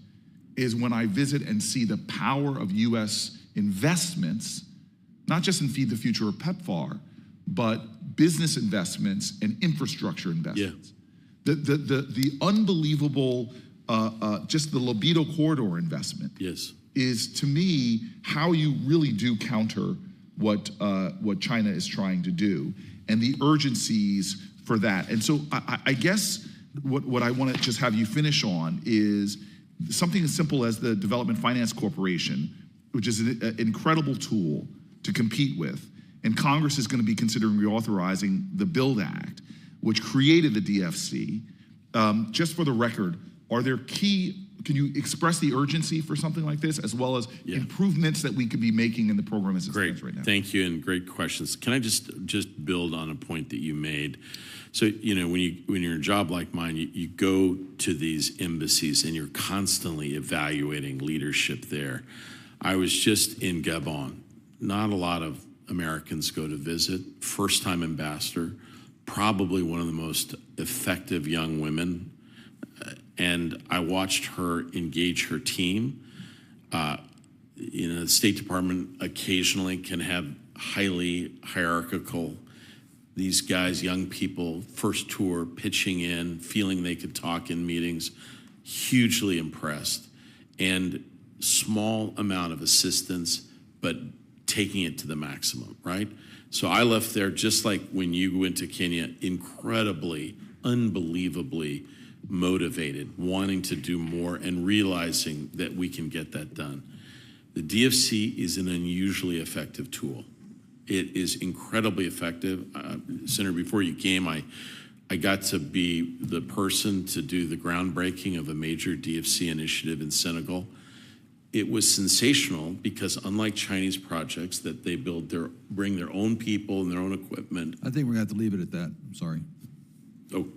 is when I visit and see the power of U.S. investments, not just in Feed the Future or PEPFAR, but business investments and infrastructure investments. The unbelievable, just the libido corridor investment is, to me, how you really do counter what China is trying to do and the urgencies for that. And so I guess what I want to just have you finish on is something as simple as the Development Finance Corporation, which is an incredible tool to compete with. And Congress is going to be considering reauthorizing the BUILD Act, which created the DFC. Just for the record, can you express the urgency for something like this, as well as improvements that we could be making in the program as it stands right now? Thank you, and great questions. Can I just build on a point that you made? So, you know, when you're in a job like mine, you go to these embassies and you're constantly evaluating leadership there. I was just in Gabon. Not a lot of Americans go to visit. First-time ambassador, probably one of the most effective young women. And I watched her engage her team. You know, the State Department occasionally can have highly hierarchical, these guys, young people, first tour, pitching in, feeling they could talk in meetings, hugely impressed. And small amount of assistance, but taking it to the maximum, right? So I left there just like when you went to Kenya, incredibly, unbelievably motivated, wanting to do more and realizing that we can get that done. The DFC is an unusually effective tool. It is incredibly effective. Senator, before you came, I got to be the person to do the groundbreaking of a major DFC initiative in Senegal. It was sensational because unlike Chinese projects that they bring their own people and their own equipment. I think we're going to have to leave it at that. I'm sorry. Oh.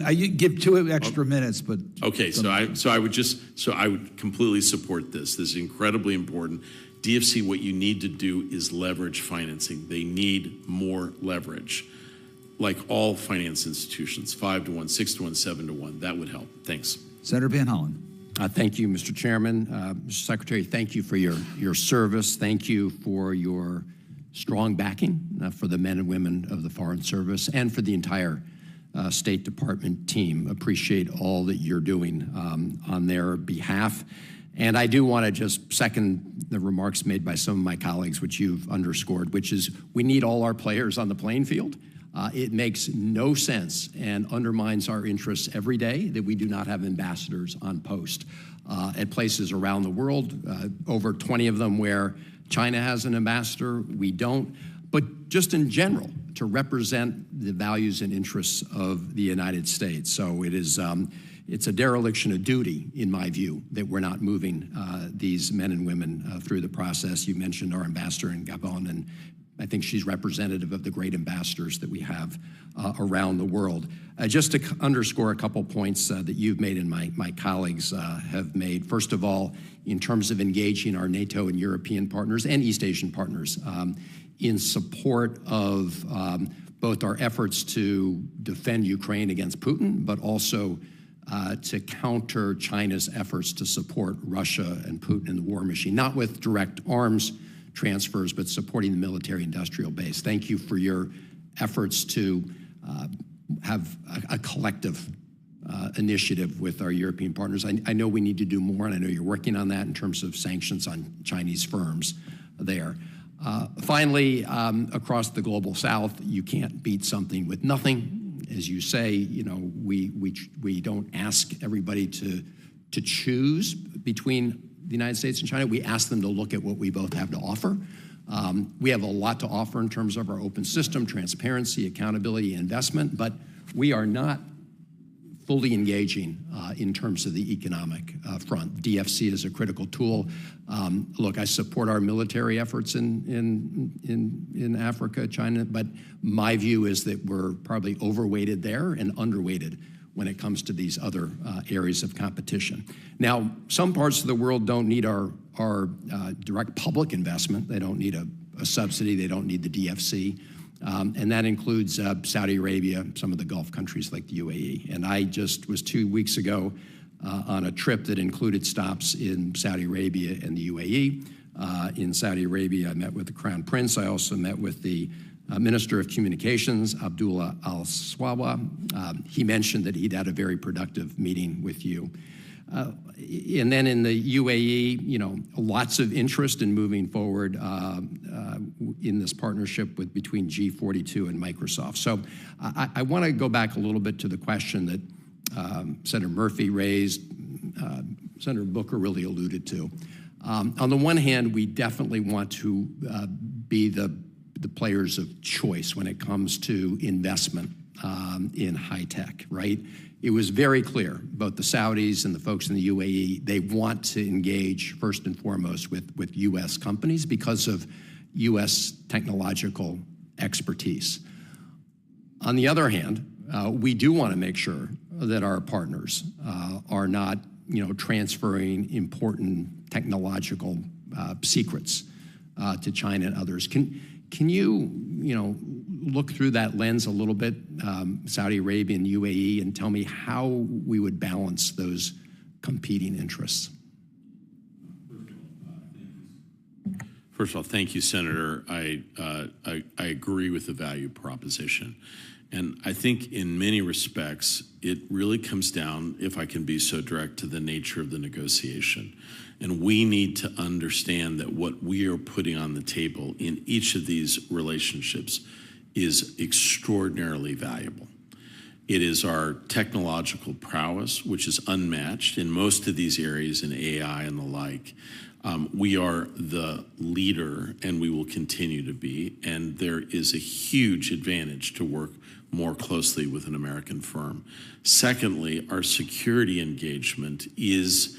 I give 2 extra minutes, but okay. So I would completely support this. This is incredibly important. DFC, what you need to do is leverage financing. They need more leverage. like all finance institutions, 5 to 1, 6 to 1, 7 to 1. That would help. Thanks. Senator Van Hollen. Thank you, Mr. Chairman. Mr. Secretary, thank you for your service. Thank you for your strong backing for the men and women of the Foreign Service and for the entire State Department team. Appreciate all that you're doing on their behalf. And I do want to just second the remarks made by some of my colleagues, which you've underscored, which is we need all our players on the playing field. It makes no sense and undermines our interests every day that we do not have ambassadors on post at places around the world, over 20 of them where China has an ambassador, we don't. But just in general, to represent the values and interests of the United States. So it is, it's a dereliction of duty, in my view, that we're not moving these men and women through the process. You mentioned our ambassador in Gabon, and I think she's representative of the great ambassadors that we have around the world. Just to underscore a couple points that you've made and my colleagues have made. First of all, in terms of engaging our NATO and European partners and East Asian partners in support of both our efforts to defend Ukraine against Putin, but also to counter China's efforts to support Russia and Putin in the war machine, not with direct arms transfers, but supporting the military-industrial base. Thank you for your efforts to have a collective initiative with our European partners. I know we need to do more, and I know you're working on that in terms of sanctions on Chinese firms there. Finally, across the global South, you can't beat something with nothing. As you say, you know, we don't ask everybody to choose between the United States and China. We ask them to look at what we both have to offer. We have a lot to offer in terms of our open system, transparency, accountability, investment, but we are not fully engaging in terms of the economic front. DFC is a critical tool. Look, I support our military efforts in Africa, China, but my view is that we're probably overweighted there and underweighted when it comes to these other areas of competition. Now, some parts of the world don't need our direct public investment. They don't need a subsidy. They don't need the DFC. And that includes Saudi Arabia, some of the Gulf countries like the UAE. And I just was 2 weeks ago on a trip that included stops in Saudi Arabia and the UAE. In Saudi Arabia, I met with the Crown Prince. I also met with the Minister of Communications, Abdullah Al-Swawa. He mentioned that he'd had a very productive meeting with you. And then in the UAE, you know, lots of interest in moving forward in this partnership between G42 and Microsoft. So I want to go back a little bit to the question that Senator Murphy raised, Senator Booker really alluded to. On the one hand, we definitely want to be the players of choice when it comes to investment in high tech, right? It was very clear, both the Saudis and the folks in the UAE, they want to engage first and foremost with U.S. companies because of U.S. technological expertise. On the other hand, we do want to make sure that our partners are not, you know, transferring important technological secrets to China and others. Can you, you know, look through that lens a little bit, Saudi Arabia and UAE, and tell me how we would balance those competing interests? First of all, thank you, Senator. I agree with the value proposition. And I think in many respects, it really comes down, if I can be so direct, to the nature of the negotiation. And we need to understand that what we are putting on the table in each of these relationships is extraordinarily valuable. It is our technological prowess, which is unmatched in most of these areas in AI and the like. We are the leader, and we will continue to be, and there is a huge advantage to work more closely with an American firm. Secondly, our security engagement is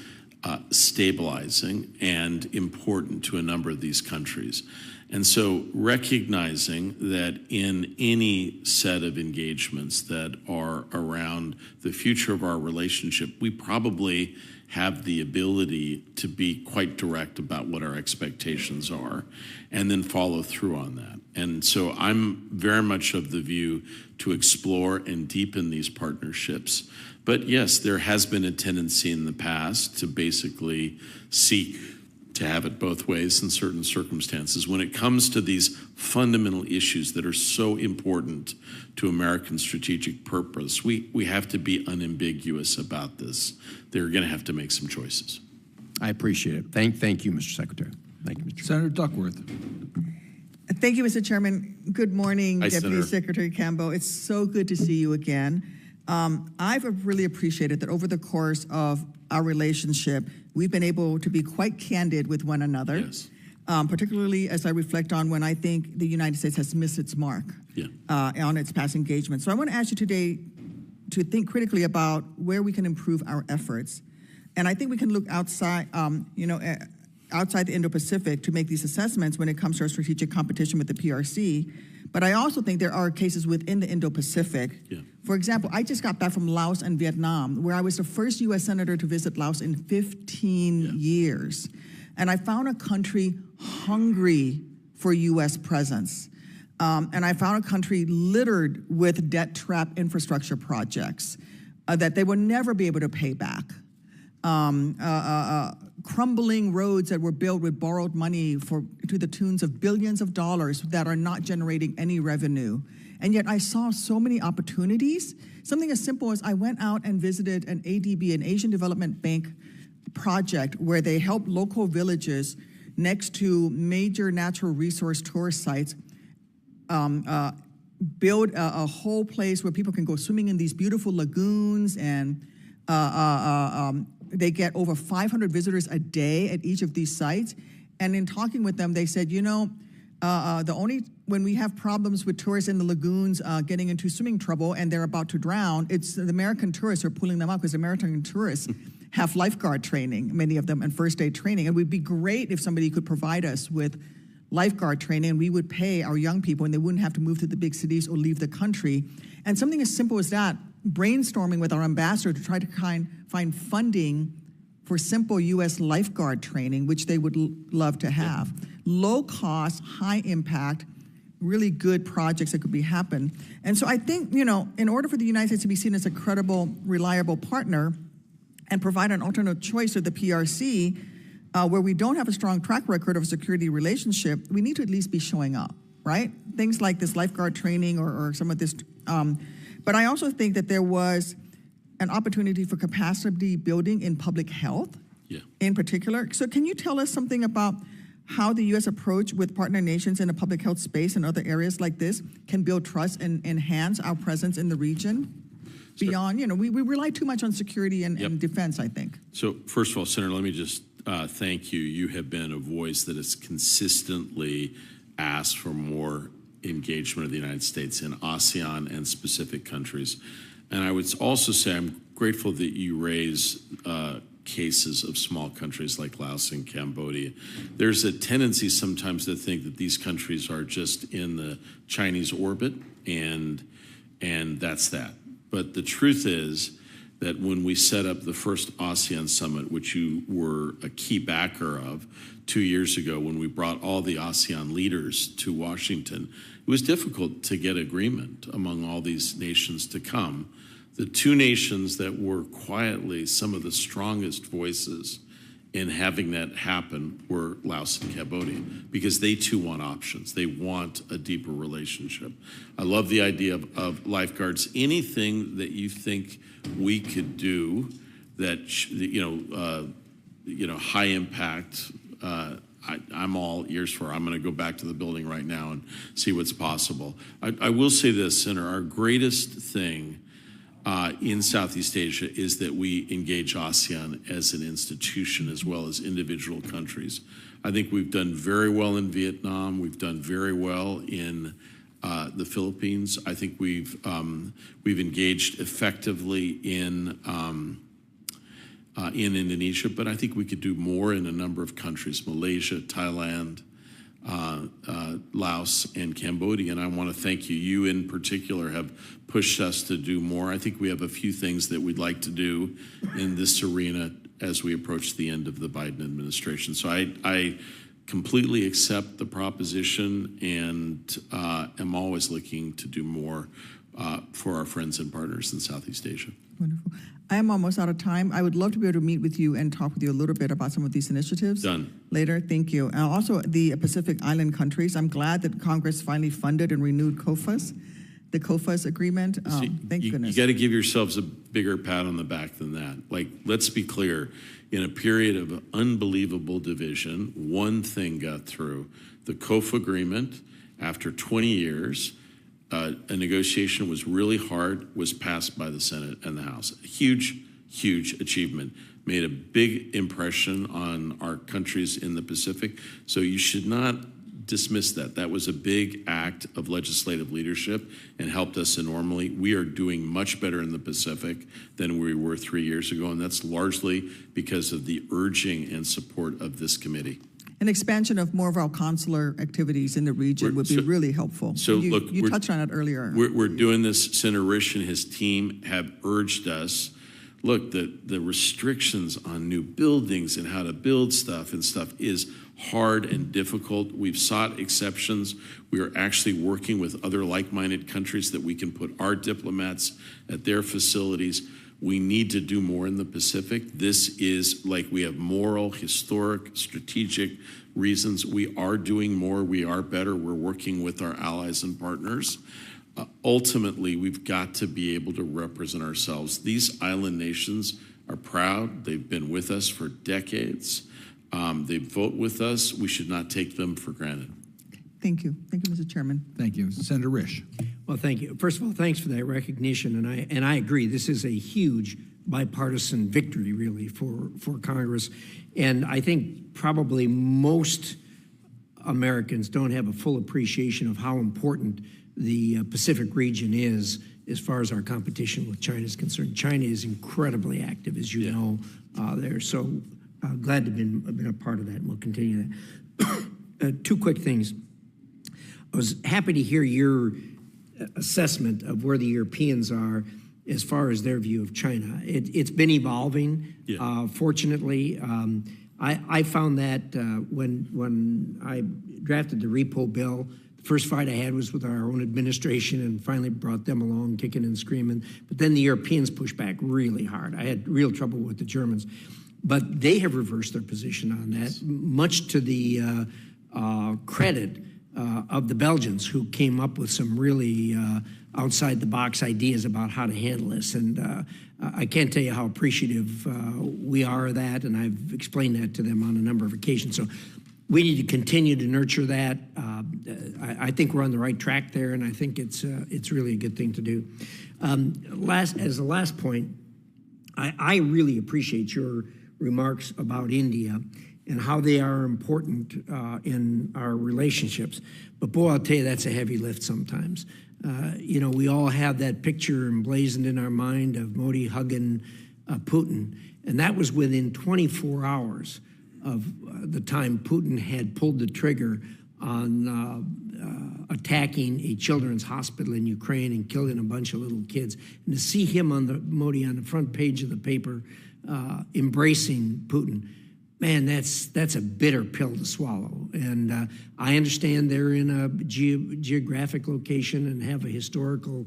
stabilizing and important to a number of these countries. And so recognizing that in any set of engagements that are around the future of our relationship, we probably have the ability to be quite direct about what our expectations are and then follow through on that. And so I'm very much of the view to explore and deepen these partnerships. But yes, there has been a tendency in the past to basically seek to have it both ways in certain circumstances. When it comes to these fundamental issues that are so important to American strategic purpose, we have to be unambiguous about this. They're going to have to make some choices. I appreciate it. Thank you, Mr. Secretary. Thank you, Mr. Chairman. Senator Duckworth. Thank you, Mr. Chairman. Good morning, Hi, Deputy Senator. Secretary Campbell. It's so good to see you again. I've really appreciated that over the course of our relationship, we've been able to be quite candid with one another, Yes. particularly as I reflect on when I think the United States has missed its mark on its past engagement. So I want to ask you today to think critically about where we can improve our efforts. And I think we can look outside, outside the Indo-Pacific to make these assessments when it comes to our strategic competition with the PRC. But I also think there are cases within the Indo-Pacific. Yeah. For example, I just got back from Laos and Vietnam, where I was the first U.S. Senator to visit Laos in 15 years. And I found a country hungry for U.S. presence. And I found a country littered with debt trap infrastructure projects that they will never be able to pay back. Crumbling roads that were built with borrowed money to the tunes of billions of dollars that are not generating any revenue. And yet I saw so many opportunities. Something as simple as I went out and visited an ADB, an Asian Development Bank project, where they help local villages next to major natural resource tourist sites build a whole place where people can go swimming in these beautiful lagoons, and they get over 500 visitors a day at each of these sites. And in talking with them, they said, when we have problems with tourists in the lagoons getting into swimming trouble and they're about to drown, it's the American tourists who are pulling them up, because American tourists have lifeguard training, many of them, and first aid training. And it would be great if somebody could provide us with lifeguard training, and we would pay our young people and they wouldn't have to move to the big cities or leave the country. And something as simple as that, brainstorming with our ambassador to try to find funding for simple U.S. lifeguard training, which they would love to have. Low cost, high impact, really good projects that could happen. And so I think, in order for the United States to be seen as a credible, reliable partner and provide an alternate choice to the PRC, where we don't have a strong track record of a security relationship, we need to at least be showing up, right? Things like this lifeguard training or some of this. But I also think that there was an opportunity for capacity building in public health in particular. So can you tell us something about how the U.S. approach with partner nations in the public health space and other areas like this can build trust and enhance our presence in the region? Beyond, we rely too much on security and defense, I think. So first of all, Senator, let me just thank you. You have been a voice that has consistently asked for more engagement of the United States in ASEAN and specific countries. And I would also say I'm grateful that you raise cases of small countries like Laos and Cambodia. There's a tendency sometimes to think that these countries are just in the Chinese orbit, and that's that. But the truth is that when we set up the first ASEAN summit, which you were a key backer of 2 years ago, when we brought all the ASEAN leaders to Washington, it was difficult to get agreement among all these nations to come. The two nations that were quietly some of the strongest voices in having that happen were Laos and Cambodia, because they too want options. They want a deeper relationship. I love the idea of lifeguards. Anything that you think we could do that, high impact, I'm all ears for. I'm going to go back to the building right now and see what's possible. I will say this, Senator, our greatest thing in Southeast Asia is that we engage ASEAN as an institution as well as individual countries. I think we've done very well in Vietnam. We've done very well in the Philippines. I think we've engaged effectively in Indonesia, but I think we could do more in a number of countries: Malaysia, Thailand, Laos and Cambodia, and I want to thank you. You in particular have pushed us to do more. I think we have a few things that we'd like to do in this arena as we approach the end of the Biden administration. So I completely accept the proposition and am always looking to do more for our friends and partners in Southeast Asia. Wonderful. I am almost out of time. I would love to be able to meet with you and talk with you a little bit about some of these initiatives. Done. Later, thank you. And also the Pacific Island countries. I'm glad that Congress finally funded and renewed the COFAS agreement. Thank goodness. You got to give yourselves a bigger pat on the back than that. Like, let's be clear. In a period of unbelievable division, one thing got through. The COFA agreement, after 20 years, a negotiation was really hard, was passed by the Senate and the House. A huge, huge achievement. Made a big impression on our countries in the Pacific. So you should not dismiss that. That was a big act of legislative leadership and helped us enormously. We are doing much better in the Pacific than we were 3 years ago, and that's largely because of the urging and support of this committee. An expansion of more of our consular activities in the region would be really helpful. So you touched on it earlier. We're doing this. Senator Risch and his team have urged us. Look, the restrictions on new buildings and how to build stuff is hard and difficult. We've sought exceptions. We are actually working with other like-minded countries that we can put our diplomats at their facilities. We need to do more in the Pacific. This is like we have moral, historic, strategic reasons. We are doing more. We are better. We're working with our allies and partners. Ultimately, we've got to be able to represent ourselves. These island nations are proud. They've been with us for decades. They vote with us. We should not take them for granted. Thank you. Thank you, Mr. Chairman. Thank you. Senator Risch. Well, thank you. First of all, thanks for that recognition, and I agree. This is a huge bipartisan victory, really, for Congress, and I think probably most Americans don't have a full appreciation of how important the Pacific region is as far as our competition with China is concerned. China is incredibly active, as you know, there. So glad to have been a part of that, and we'll continue that. Two quick things. I was happy to hear your assessment of where the Europeans are as far as their view of China. It's been evolving, fortunately. I found that when I drafted the repo bill, the first fight I had was with our own administration and finally brought them along kicking and screaming. But then the Europeans pushed back really hard. I had real trouble with the Germans. But they have reversed their position on that, much to the credit of the Belgians, who came up with some really outside-the-box ideas about how to handle this. And I can't tell you how appreciative we are of that, and I've explained that to them on a number of occasions. So we need to continue to nurture that. I think we're on the right track there, and I think it's really a good thing to do. As a last point, I really appreciate your remarks about India and how they are important in our relationships. But boy, I'll tell you, that's a heavy lift sometimes. We all have that picture emblazoned in our mind of Modi hugging Putin. And that was within 24 hours of the time Putin had pulled the trigger on attacking a children's hospital in Ukraine and killing a bunch of little kids. And to see him Modi on the front page of the paper embracing Putin, man, that's a bitter pill to swallow. And I understand they're in a geographic location and have a historical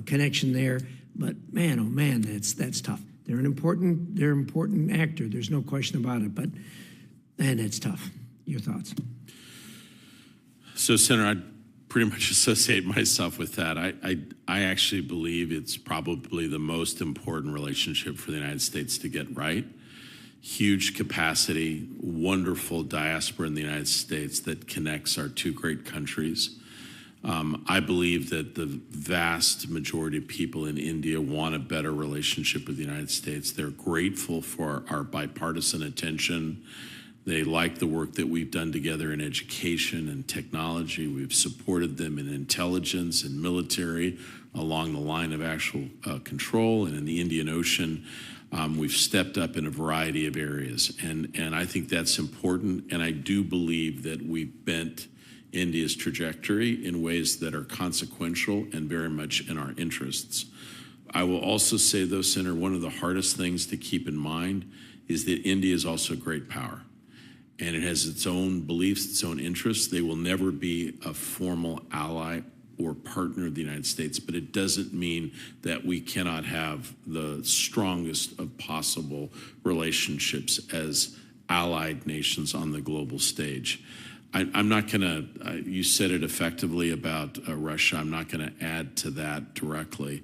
connection there. But man, oh man, that's tough. They're an important actor. There's no question about it. But man, that's tough. Your thoughts? So, Senator, I'd pretty much associate myself with that. I actually believe it's probably the most important relationship for the United States to get right. Huge capacity, wonderful diaspora in the United States that connects our two great countries. I believe that the vast majority of people in India want a better relationship with the United States. They're grateful for our bipartisan attention. They like the work that we've done together in education and technology. We've supported them in intelligence and military along the line of actual control, and in the Indian Ocean. We've stepped up in a variety of areas, and I think that's important, and I do believe that we've bent India's trajectory in ways that are consequential and very much in our interests. I will also say, though, Senator, one of the hardest things to keep in mind is that India is also a great power, and it has its own beliefs, its own interests. They will never be a formal ally or partner of the United States, but it doesn't mean that we cannot have the strongest of possible relationships as allied nations on the global stage. I'm not going to, you said it effectively about Russia. I'm not going to add to that directly.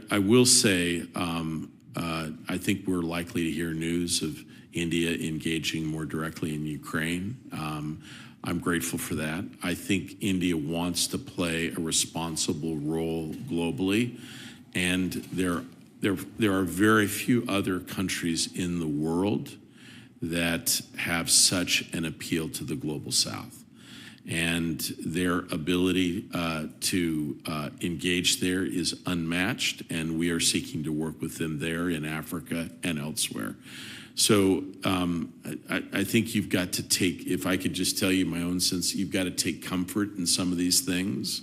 I will say, I think we're likely to hear news of India engaging more directly in Ukraine. I'm grateful for that. I think India wants to play a responsible role globally, and there are very few other countries in the world that have such an appeal to the global South. And their ability to engage there is unmatched, and we are seeking to work with them there in Africa and elsewhere. So I think you've got to take, if I could just tell you my own sense, you've got to take comfort in some of these things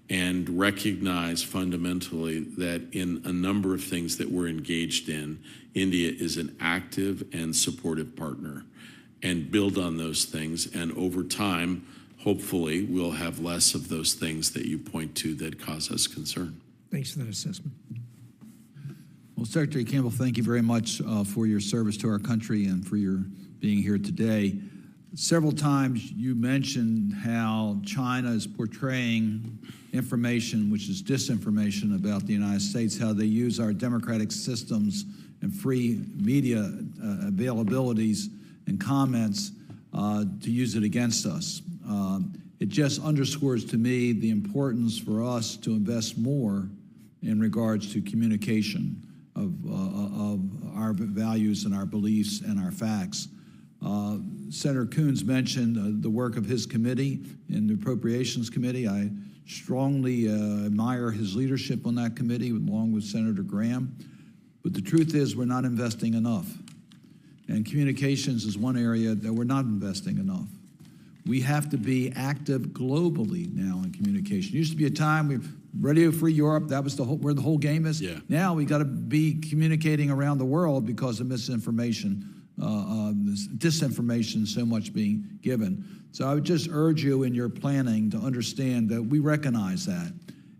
and recognize fundamentally that in a number of things that we're engaged in, India is an active and supportive partner, and build on those things. And over time, hopefully, we'll have less of those things that you point to that cause us concern. Thanks for that assessment. Well, Secretary Campbell, thank you very much for your service to our country and for your being here today. Several times you mentioned how China is portraying information which is disinformation about the United States, how they use our democratic systems and free media availabilities and comments to use it against us. It just underscores to me the importance for us to invest more in regards to communication of our values and our beliefs and our facts. Senator Coons mentioned the work of his committee in the Appropriations Committee. I strongly admire his leadership on that committee, along with Senator Graham. But the truth is, we're not investing enough. And communications is one area that we're not investing enough. We have to be active globally now in communication. It used to be a time we Radio Free Europe, that was where the whole game is. Yeah. Now we got to be communicating around the world because of misinformation, disinformation so much being given. So I would just urge you in your planning to understand that we recognize that.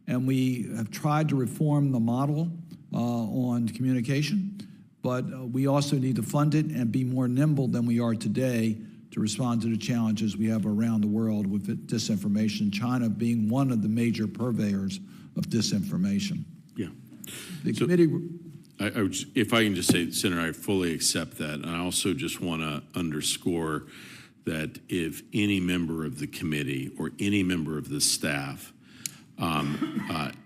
And we have tried to reform the model on communication, but we also need to fund it and be more nimble than we are today to respond to the challenges we have around the world with disinformation, China being one of the major purveyors of disinformation. Yeah. The committee... if I can just say, Senator, I fully accept that. And I also just want to underscore that if any member of the committee or any member of the staff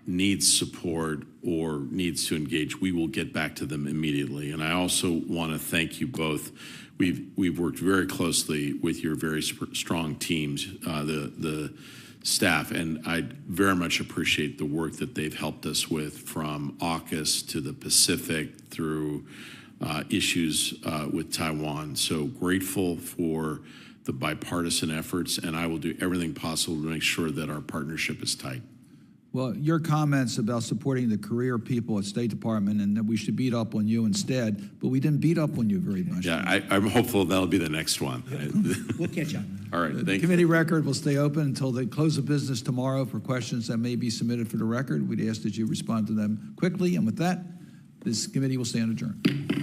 needs support or needs to engage, we will get back to them immediately. And I also want to thank you both. We've worked very closely with your very strong teams, the staff, and I very much appreciate the work that they've helped us with, from AUKUS to the Pacific through issues with Taiwan. So grateful for the bipartisan efforts, and I will do everything possible to make sure that our partnership is tight. Well, your comments about supporting the career people at State Department and that we should beat up on you instead, but we didn't beat up on you very much. Yeah, I'm hopeful that'll be the next one. We'll catch up. All right, The committee record will stay open until they close of business tomorrow for questions that may be submitted for the record. We'd ask that you respond to them quickly, and with that, this committee will stand adjourned.